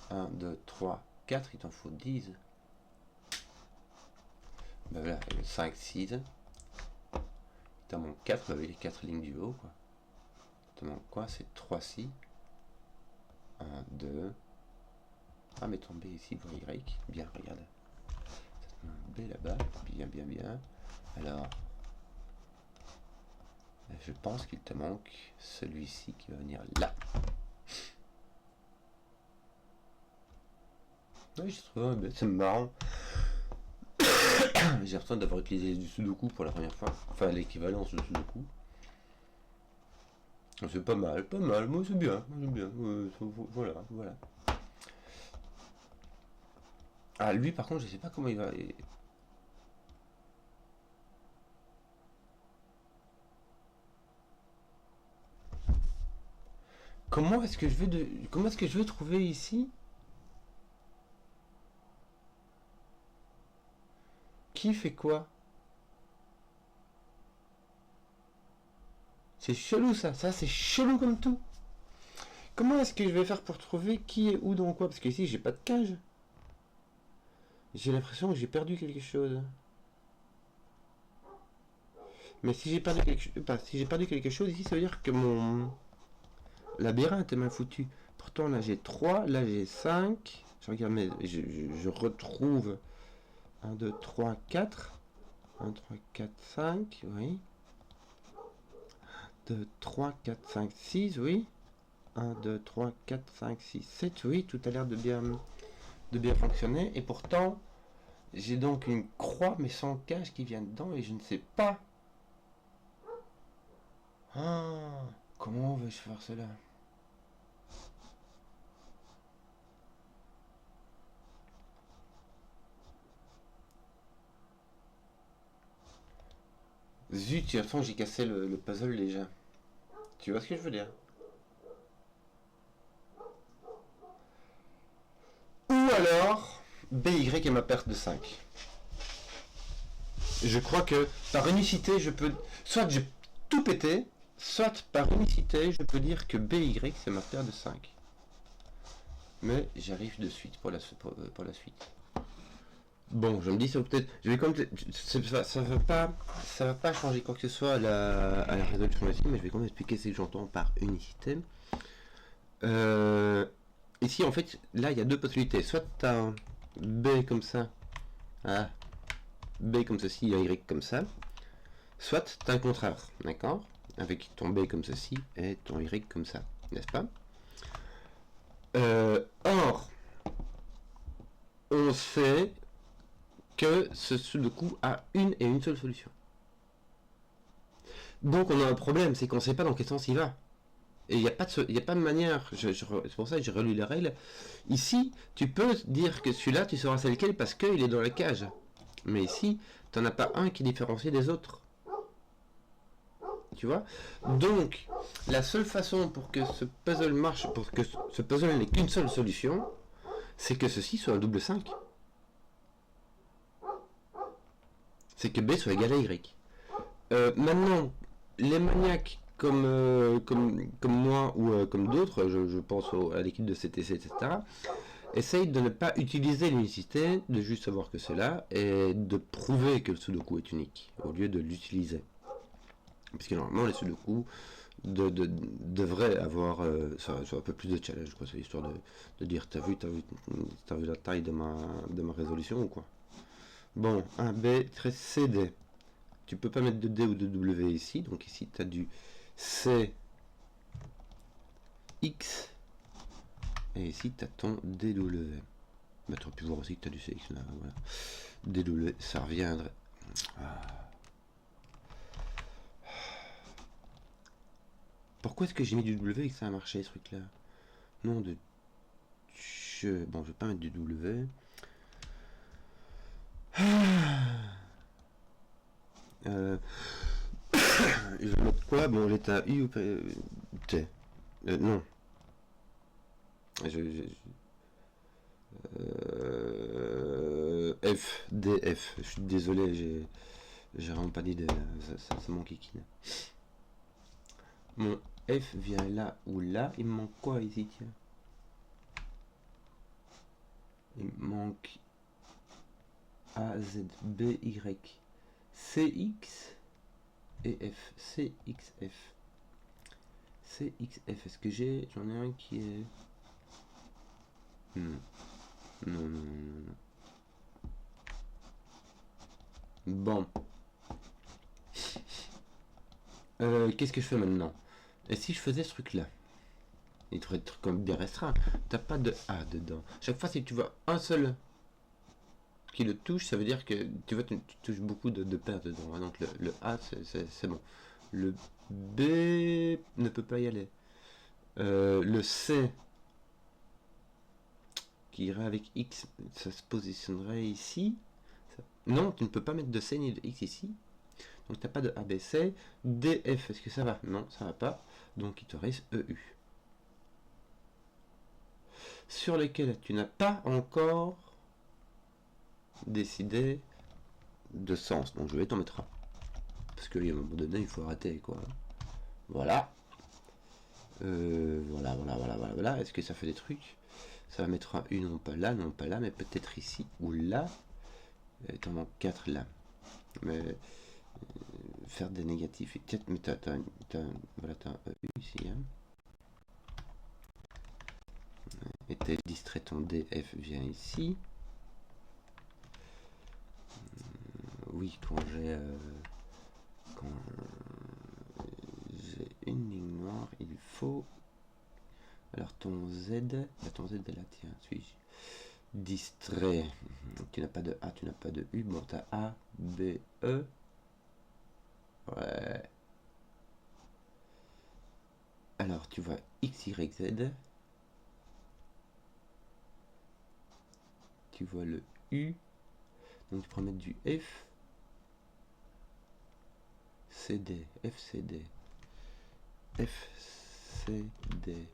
Speaker 1: 1, 2, 3, 4, il t'en faut 10. Bah voilà, 5, 6. Il t'en manque 4 avec les 4 lignes du haut, quoi. Il t'en manque quoi? C'est 3 si. 1, 2. Ah, mais ton B ici pour Y. Bien, regarde. B là-bas. Bien, bien, bien. Alors, je pense qu'il te manque celui-ci qui va venir là. Oui, j'ai trouvé un B. C'est marrant. J'ai l'impression d'avoir utilisé du Sudoku pour la première fois. Enfin, l'équivalence de Sudoku. C'est pas mal, pas mal. Moi, c'est bien. J'aime bien. Voilà, voilà. Ah, lui, par contre, je sais pas comment il va. Comment est-ce que je vais comment est-ce que je vais trouver ici qui fait quoi? C'est chelou ça, c'est chelou comme tout. Comment est-ce que je vais faire pour trouver qui est où dans quoi? Parce qu'ici j'ai pas de cage. J'ai l'impression que j'ai perdu quelque chose. Mais si j'ai perdu quelque chose ici, ça veut dire que mon labyrinthe est mal foutu. Pourtant là j'ai 3, là j'ai 5. Je regarde, mais je retrouve 1, 2, 3, 4. 1, 3, 4, 5, oui. 2, 3, 4, 5, 6, oui. 1, 2, 3, 4, 5, 6, 7, oui, tout a l'air de bien fonctionner. Et pourtant, j'ai donc une croix, mais sans cage qui vient dedans, et je ne sais pas. Ah, comment vais-je faire cela? Zut, j'ai l'impression que j'ai cassé le puzzle déjà. Tu vois ce que je veux dire? Ou alors, BY est ma perte de 5. Je crois que par unicité, je peux... Soit j'ai tout pété, soit par unicité, je peux dire que BY, c'est ma paire de 5. Mais j'arrive de suite pour la suite. Bon, je me dis, ça peut-être... Je vais comme... Ça va pas changer quoi que ce soit à la résolution ici, mais je vais quand même expliquer ce que j'entends par unicité. Ici, en fait, là, il y a deux possibilités. Soit tu as un B comme ça. Ah, B comme ceci, un Y comme ça. Soit tu as un contraire, d'accord? Avec ton B comme ceci et ton Y comme ça, n'est-ce pas? Or, on sait que ce sudoku a une et une seule solution. Donc on a un problème, c'est qu'on ne sait pas dans quel sens il va. Et il n'y a pas de manière, c'est pour ça que j'ai relu les règles. Ici, tu peux dire que celui-là, tu sauras c'est lequel parce qu'il est dans la cage. Mais ici, tu n'en as pas un qui est différencié des autres. Tu vois? Donc, la seule façon pour que ce puzzle marche, pour que ce puzzle n'ait qu'une seule solution, c'est que ceci soit un double 5. C'est que B soit égal à Y. Maintenant, les maniaques comme moi ou comme d'autres, je pense à l'équipe de CTC, etc., essayent de ne pas utiliser l'unicité, de juste savoir que c'est là, et de prouver que le sudoku est unique, au lieu de l'utiliser. Parce que normalement, les sudoku devraient avoir un peu plus de challenge, quoi. C'est l'histoire de dire, t'as vu la taille de ma résolution ou quoi? Bon, un B, CD. Tu peux pas mettre de D ou de W ici, donc ici tu as du C, X, et ici tu as ton DW. Mais tu aurais pu voir aussi que tu as du CX là, voilà. DW, ça reviendrait. Ah. Pourquoi est-ce que j'ai mis du W et que ça a marché ce truc là? Non de... Bon, je vais pas mettre du W. Je vais mettre quoi? Bon, l'état U ou T. Non. F, DF. Je suis désolé, j'ai vraiment pas d'idée. C'est mon kikine. Mon F vient là ou là. Il me manque quoi ici, tiens? Il me manque A, Z, B, Y, C, X et F. C, X, F. C, X, F. Est-ce que j'en ai un qui est... Non. Bon. Qu'est-ce que je fais maintenant? Et si je faisais ce truc-là? Il devrait être comme bien restreint. T'as pas de A dedans. Chaque fois, si tu vois un seul qui le touche, ça veut dire que tu vois, tu touches beaucoup de paires dedans. Donc le A, c'est bon. Le B ne peut pas y aller. Le C qui irait avec X, ça se positionnerait ici. Non, tu ne peux pas mettre de C ni de X ici. Donc tu n'as pas de A, B, C. D, F, est-ce que ça va? Non, ça va pas. Donc il te reste EU. Sur lesquels tu n'as pas encore décidé de sens. Donc je vais t'en mettre un. Parce qu'à un moment donné, il faut arrêter, quoi. Voilà. Voilà. Est-ce que ça fait des trucs? Ça va mettre un U, non pas là, mais peut-être ici ou là. T'en manques 4 là. Mais faire des négatifs. Mais t'as un U ici. Hein. Et t'es distrait, ton DF vient ici. Oui, quand j'ai une ligne noire, il faut. Alors ton Z, ton Z est là, tiens, suis-je distrait. Tu n'as pas de A, tu n'as pas de U. Bon, t'as A, B, E. Ouais. Alors tu vois X, Y, Z. Tu vois le U. Donc tu pourras mettre du F. CD, FCD. FCD.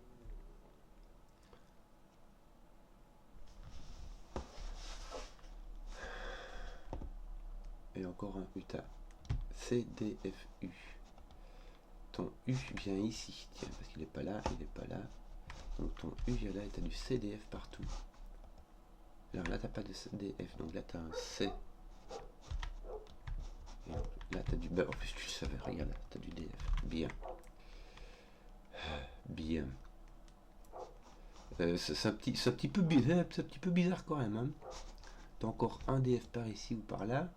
Speaker 1: Et encore un U, t'as CDFU. Ton U vient ici, tiens, parce qu'il n'est pas là, il n'est pas là. Donc ton U vient là et tu as du CDF partout. Alors là, tu n'as pas de CDF, donc là, tu as un C. Et là, tu as du... Bah, en plus, tu le savais, regarde, tu as du DF. Bien. Bien. C'est un petit peu bizarre quand même. Hein. Tu as encore un DF par ici ou par là.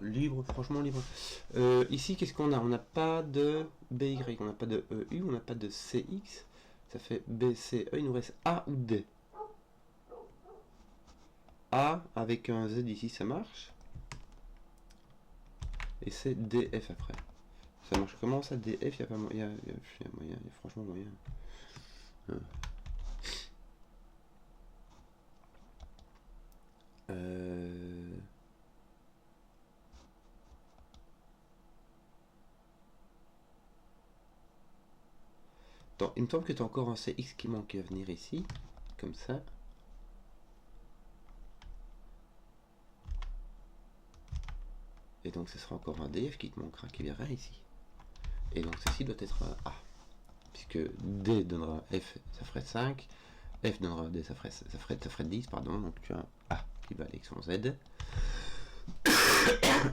Speaker 1: Libre, franchement libre. Ici, qu'est-ce qu'on a? On n'a pas de BY, on n'a pas de EU, on n'a pas de CX. Ça fait BCE, il nous reste A ou D. A avec un Z ici, ça marche. Et c'est DF après. Ça marche comment ça? DF, il y a pas moyen. Il y a moyen, il y a franchement moyen. Attends, il me semble que tu as encore un CX qui manque à venir ici. Comme ça. Et donc ce sera encore un DF qui te manquera, qui viendra ici. Et donc ceci doit être un A. Puisque D donnera F, ça ferait 5. F donnera D, ça ferait 10, pardon. Donc tu as un A qui va avec son Z.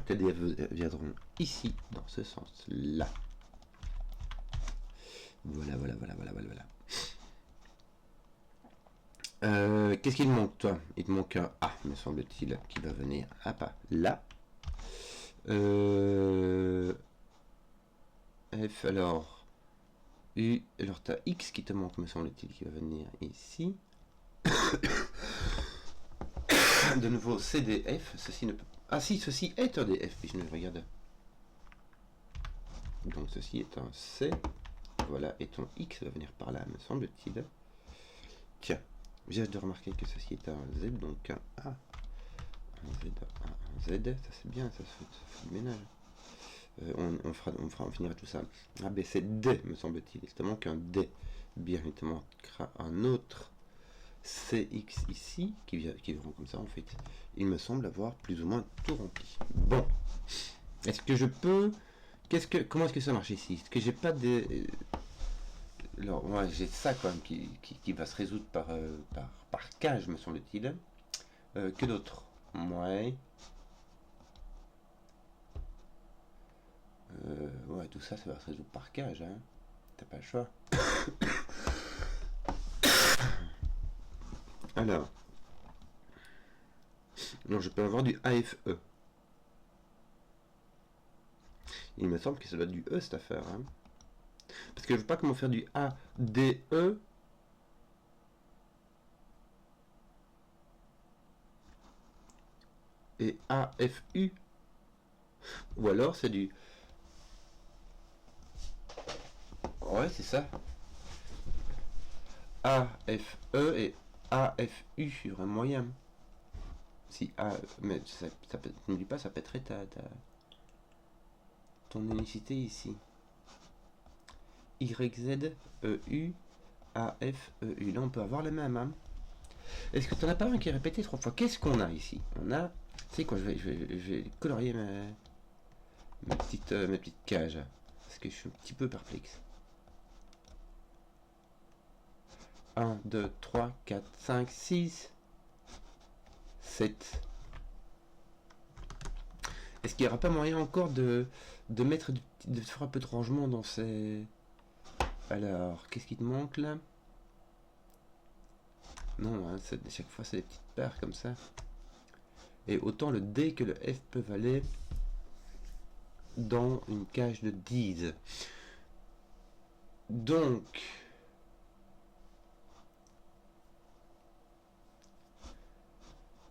Speaker 1: Les DF viendront ici, dans ce sens-là. Voilà. Qu'est-ce qu'il manque, toi? Il te manque un A, me semble-t-il, qui va venir à pas là. F, alors U, alors tu as X qui te manque, me semble-t-il, qui va venir ici. De nouveau CDF, ceci ne peut... Ah si, ceci est un DF, puis je ne le regarde. Donc ceci est un C. Voilà, et ton X va venir par là, me semble-t-il. Tiens, j'ai de remarquer que ceci est un Z, donc un A. Un Z, ça c'est bien, ça fait du ménage. On finira tout ça. A, B, C, D, me semble-t-il. Il te manque un D. Bien, il te manquera un autre CX ici, qui verront comme ça en fait. Il me semble avoir plus ou moins tout rempli. Bon. Est-ce que je peux... Comment est-ce que ça marche ici? Est-ce que j'ai pas des... Alors, moi, j'ai ça quand même qui va se résoudre par cage, me semble-t-il. Que d'autres? Ouais. Ouais, tout ça, ça va se résoudre par cage, hein. T'as pas le choix. Alors. Non, je peux avoir du AFE. Il me semble que ça doit être du E, cette affaire, hein. Parce que je ne veux pas comment faire du ADE. Et AFU. Ou alors c'est du... Ouais, c'est ça. AFE et AFU, il y aurait moyen. Si A... Mais ça peut... N'oublie pas, ça pèterait ton unicité ici. YZ, EU, AF, EU. Là, on peut avoir le même, hein. Est-ce que tu n'en as pas un qui est répété 3 fois? Qu'est-ce qu'on a ici? On a... Tu sais quoi, je vais colorier mes petites cages. parce que je suis un petit peu perplexe. 1, 2, 3, 4, 5, 6, 7. Est-ce qu'il n'y aura pas moyen encore de mettre de faire un peu de rangement dans ces... Alors, qu'est-ce qui te manque là? Non, hein, chaque fois c'est des petites paires comme ça. Et autant le D que le F peuvent aller dans une cage de 10. Donc...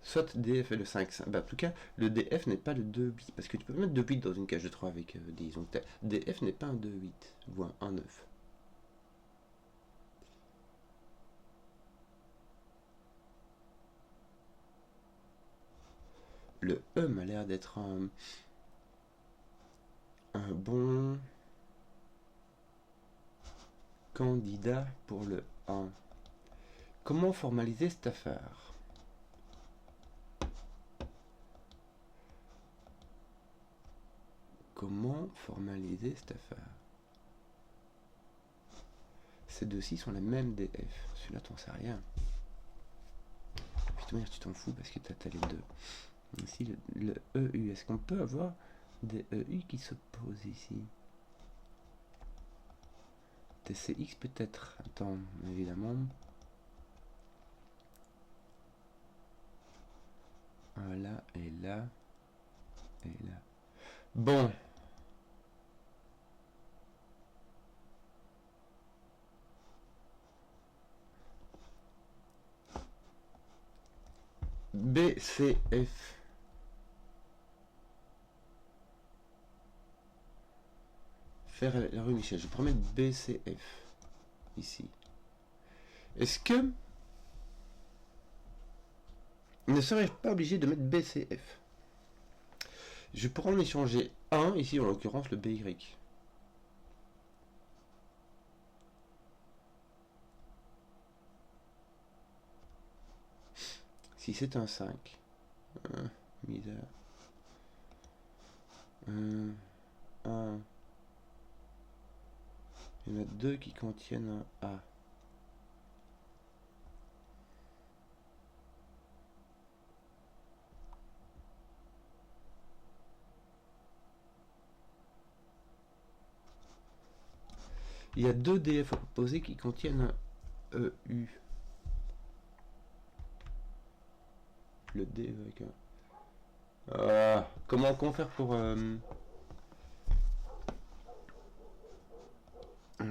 Speaker 1: soit DF et le 5, 5. Bah, en tout cas, le DF n'est pas le 2, 8. Parce que tu peux mettre 2, 8 dans une cage de 3 avec 10. Donc DF n'est pas un 2, 8. Ou un 9. Le E m'a l'air d'être un bon candidat pour le 1. Comment formaliser cette affaire? Comment formaliser cette affaire? Ces deux-ci sont les mêmes DF. Celui-là, t'en sais rien. Puis tu t'en fous parce que t'as les deux. Ici, le EU. Est-ce qu'on peut avoir des EU qui se posent ici? TCX peut-être. Attends, évidemment. Là, et là. Et là. Bon. BCF. Faire la rue Michel. Je vais mettre BCF. Ici. Est-ce que... ne serais-je pas obligé de mettre BCF? Je pourrais en échanger un, ici en l'occurrence le BY. Si c'est un 5. Misère. 1. Il y en a deux qui contiennent un A. Il y a deux DF opposés qui contiennent un EU. Le D avec un... comment faire pour...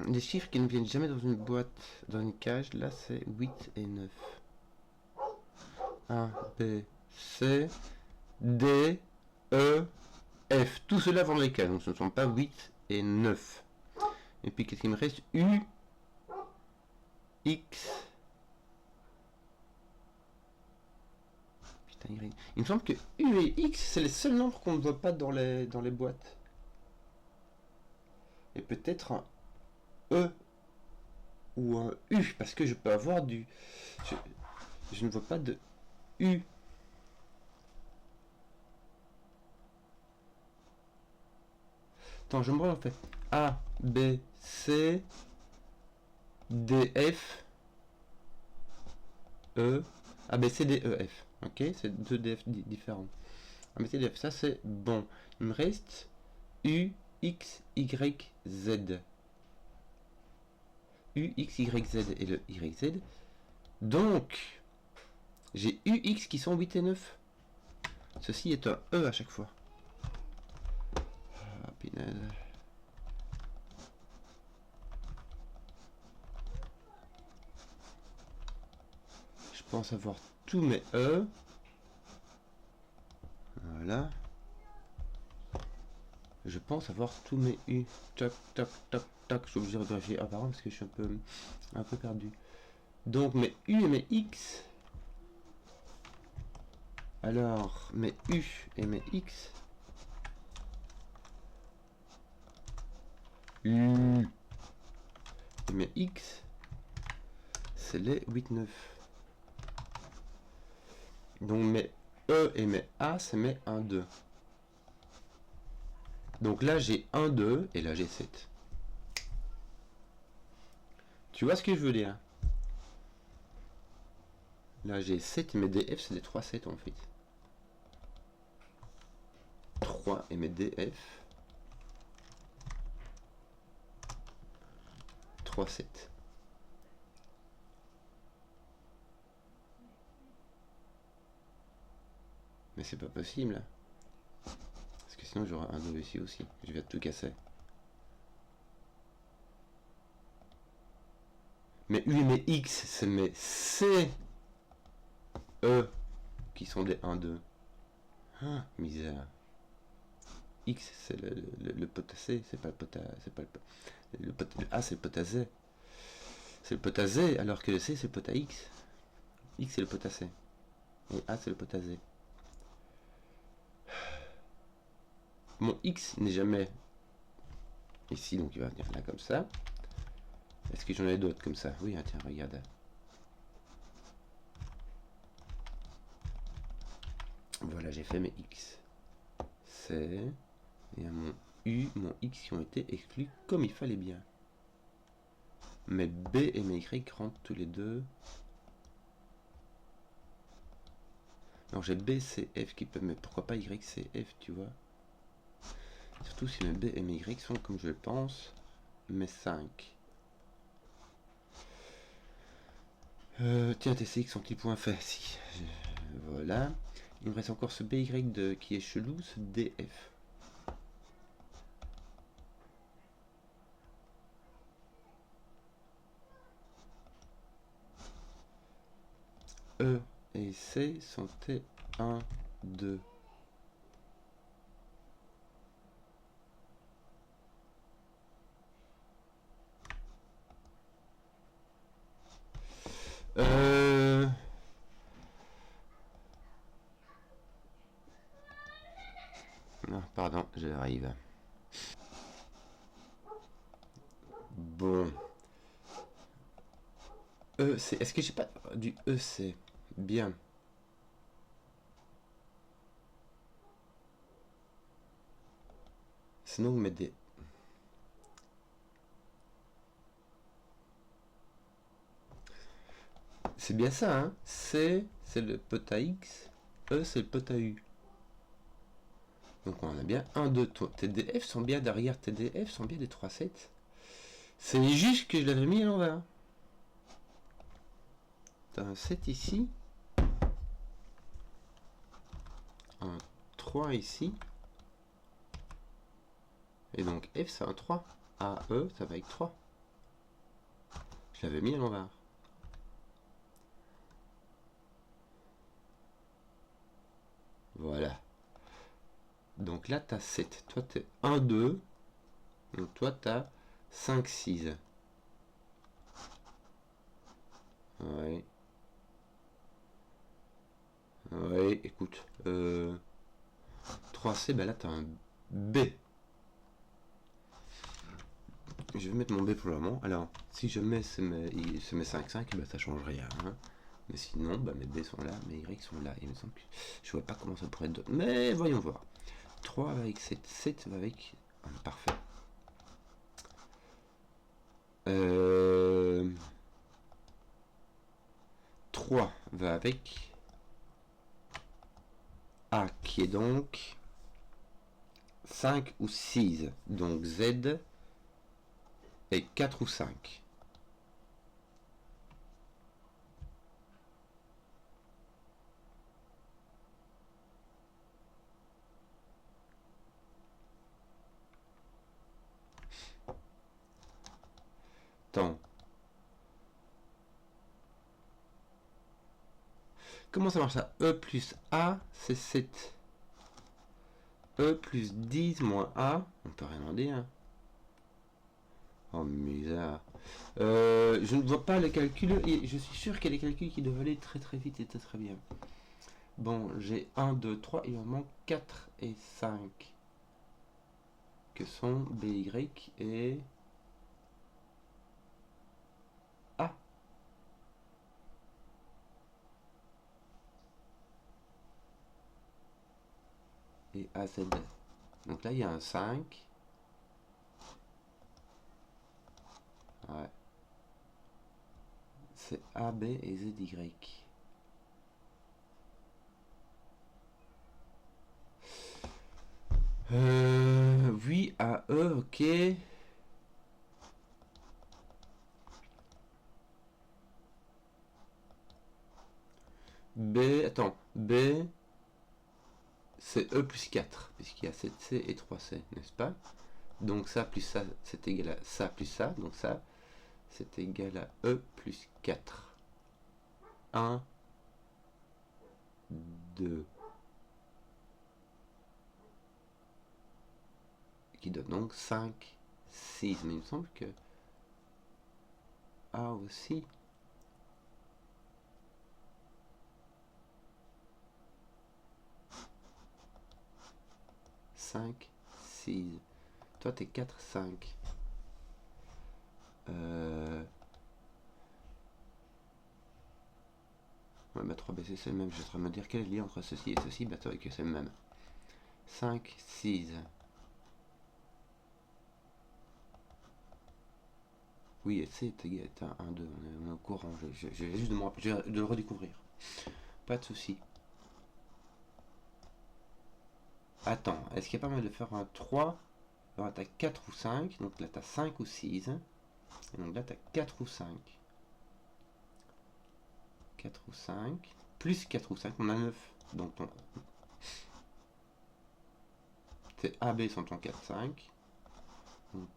Speaker 1: les chiffres qui ne viennent jamais dans une boîte, dans une cage, là c'est 8 et 9. A, B, C, D, E, F. Tout cela vont dans les cages, donc ce ne sont pas 8 et 9. Et puis qu'est-ce qu'il me reste? U, X... Putain, il me semble que U et X, c'est les seuls nombres qu'on ne voit pas dans les boîtes. Et peut-être un E ou un U, parce que je peux avoir du... Je ne vois pas de U. Attends, je me vois en fait. A, B, C, D, F, E, A, B, C, D, E, F. Ok, c'est deux DF différents. A, B, C, D, F, ça c'est bon. Il me reste U, X, Y, Z. U, X, Y, Z et le Y, Z. Donc, j'ai U, X qui sont 8 et 9. Ceci est un E à chaque fois. Ah, pinade. Je pense avoir tous mes E. Voilà. Je pense avoir tous mes U. Toc, toc, toc, toc. Je suis obligé de vérifier apparemment parce que je suis un peu perdu. Donc mes U et mes X. Alors, mes U et mes X. U et mes X. C'est les 8, 9. Donc mes E et mes A, c'est mes 1, 2. Donc là j'ai 1, 2 et là j'ai 7. Tu vois ce que je veux dire? Là j'ai 7 et mes DF c'est des 3, 7 en fait. 3 et mes DF 3, 7. Mais c'est pas possible. Parce que sinon j'aurai un 2 ici aussi. Je vais tout casser. Mais U et mes X, c'est mes C, E, qui sont des 1, 2. Ah, misère. X, c'est le potacé, c'est pas le potas, c'est pas le A, c'est le potasé. C'est le potasé, alors que le C, c'est le pota X. X, c'est le potacé. Et A, c'est le potasé. Mon X n'est jamais ici, donc il va venir là comme ça. Est-ce que j'en ai d'autres comme ça? Oui, hein, tiens, regarde. Voilà, j'ai fait mes X. C'est... Et à mon U, mon X qui ont été exclus comme il fallait bien. Mes B et mes Y rentrent tous les deux. Non, j'ai B, C, F qui peuvent... Mais pourquoi pas Y, C, F, tu vois? Surtout si mes B et mes Y sont, comme je le pense, mes 5. Tiens, TCX en petit point fait. Si. Voilà. Il me reste encore ce BY qui est chelou, ce DF. E et C sont T1, 2. Non, pardon, j'arrive. Bon. EC. Est-ce que j'ai pas du EC? Bien. Sinon, vous mettez des... C'est bien ça, hein? C, c'est le pota X. E, c'est le pota U. Donc on a bien 1, 2, TDF sont bien derrière TDF, sont bien des 3, 7. C'est juste que je l'avais mis à l'envers. T'as un 7 ici. Un 3 ici. Et donc F c'est un 3. A, E, ça va avec 3. Je l'avais mis à l'envers. Voilà. Donc là, tu as 7. Toi, tu es 1, 2. Donc toi, tu as 5, 6. Ouais. Ouais, écoute. 3C, bah là, tu as un B. Je vais mettre mon B pour le moment. Alors, si je mets mes 5, 5, bah, ça change rien. Hein. Mais sinon, bah, mes B sont là, mes Y sont là. Il me semble que je vois pas comment ça pourrait être d'autre. Mais voyons voir. 3 va avec 7. 7 va avec... Ah, parfait. 3 va avec A qui est donc 5 ou 6. Donc Z est 4 ou 5. Attends. Comment ça marche ça? E plus A, c'est 7. E plus 10 moins A, on peut rien en dire. Oh misère. Je ne vois pas les calculs. Et je suis sûr qu'il y a des calculs qui doivent aller très très vite et très très bien. Bon, j'ai 1, 2, 3, il en manque 4 et 5. Que sont BY et A. Et AZ. Donc là, il y a un 5. Ouais. C'est A, B et Z, Y. Oui, A, E, ok. B, attends, B, c'est E plus 4, puisqu'il y a 7C et 3C, n'est-ce pas? Donc ça plus ça, c'est égal à ça plus ça, donc ça, c'est égal à E plus 4. 1, 2. Qui donne donc 5, 6. Mais il me semble que A aussi. « 5, 6. Toi, t'es 4, 5. Ouais, bah 3BC, c'est le même. Je suis en train de me dire quel est le lien entre ceci et ceci. Bah, toi, que c'est le même. 5, 6. Oui, et C est égal à 1, 2. On est au courant. Je vais juste de le redécouvrir. Pas de souci. Attends, est-ce qu'il y a pas mal de faire un 3? Alors là, t'as 4 ou 5. Donc là, t'as 5 ou 6. Et donc là, t'as 4 ou 5. 4 ou 5. Plus 4 ou 5, on a 9. Donc ton... Tes AB sont ton 4, 5. Donc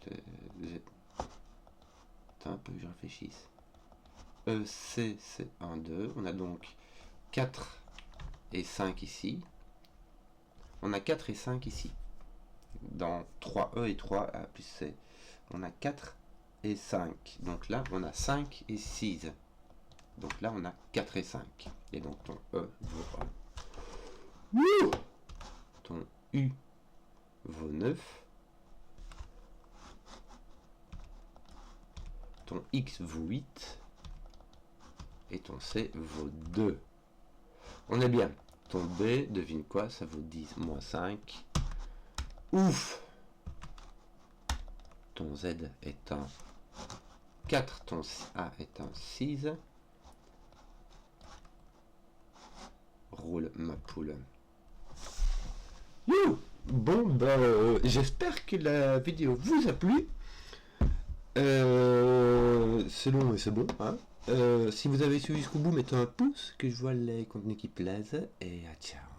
Speaker 1: t'as un peu que je réfléchisse. EC, c'est 1, 2. On a donc 4 et 5 ici. On a 4 et 5 ici. Dans 3E et 3A plus C. On a 4 et 5. Donc là, on a 5 et 6. Donc là, on a 4 et 5. Et donc ton E vaut 1. Ton U vaut 9. Ton X vaut 8. Et ton C vaut 2. On est bien. Ton B, devine quoi? Ça vaut 10 moins 5. Ouf! Ton Z est un 4. Ton A est un 6. Roule ma poule. You! Bon, bah, j'espère que la vidéo vous a plu. C'est long mais c'est bon. Hein. Si vous avez suivi jusqu'au bout, mettez un pouce, que je vois les contenus qui plaisent. Et ciao.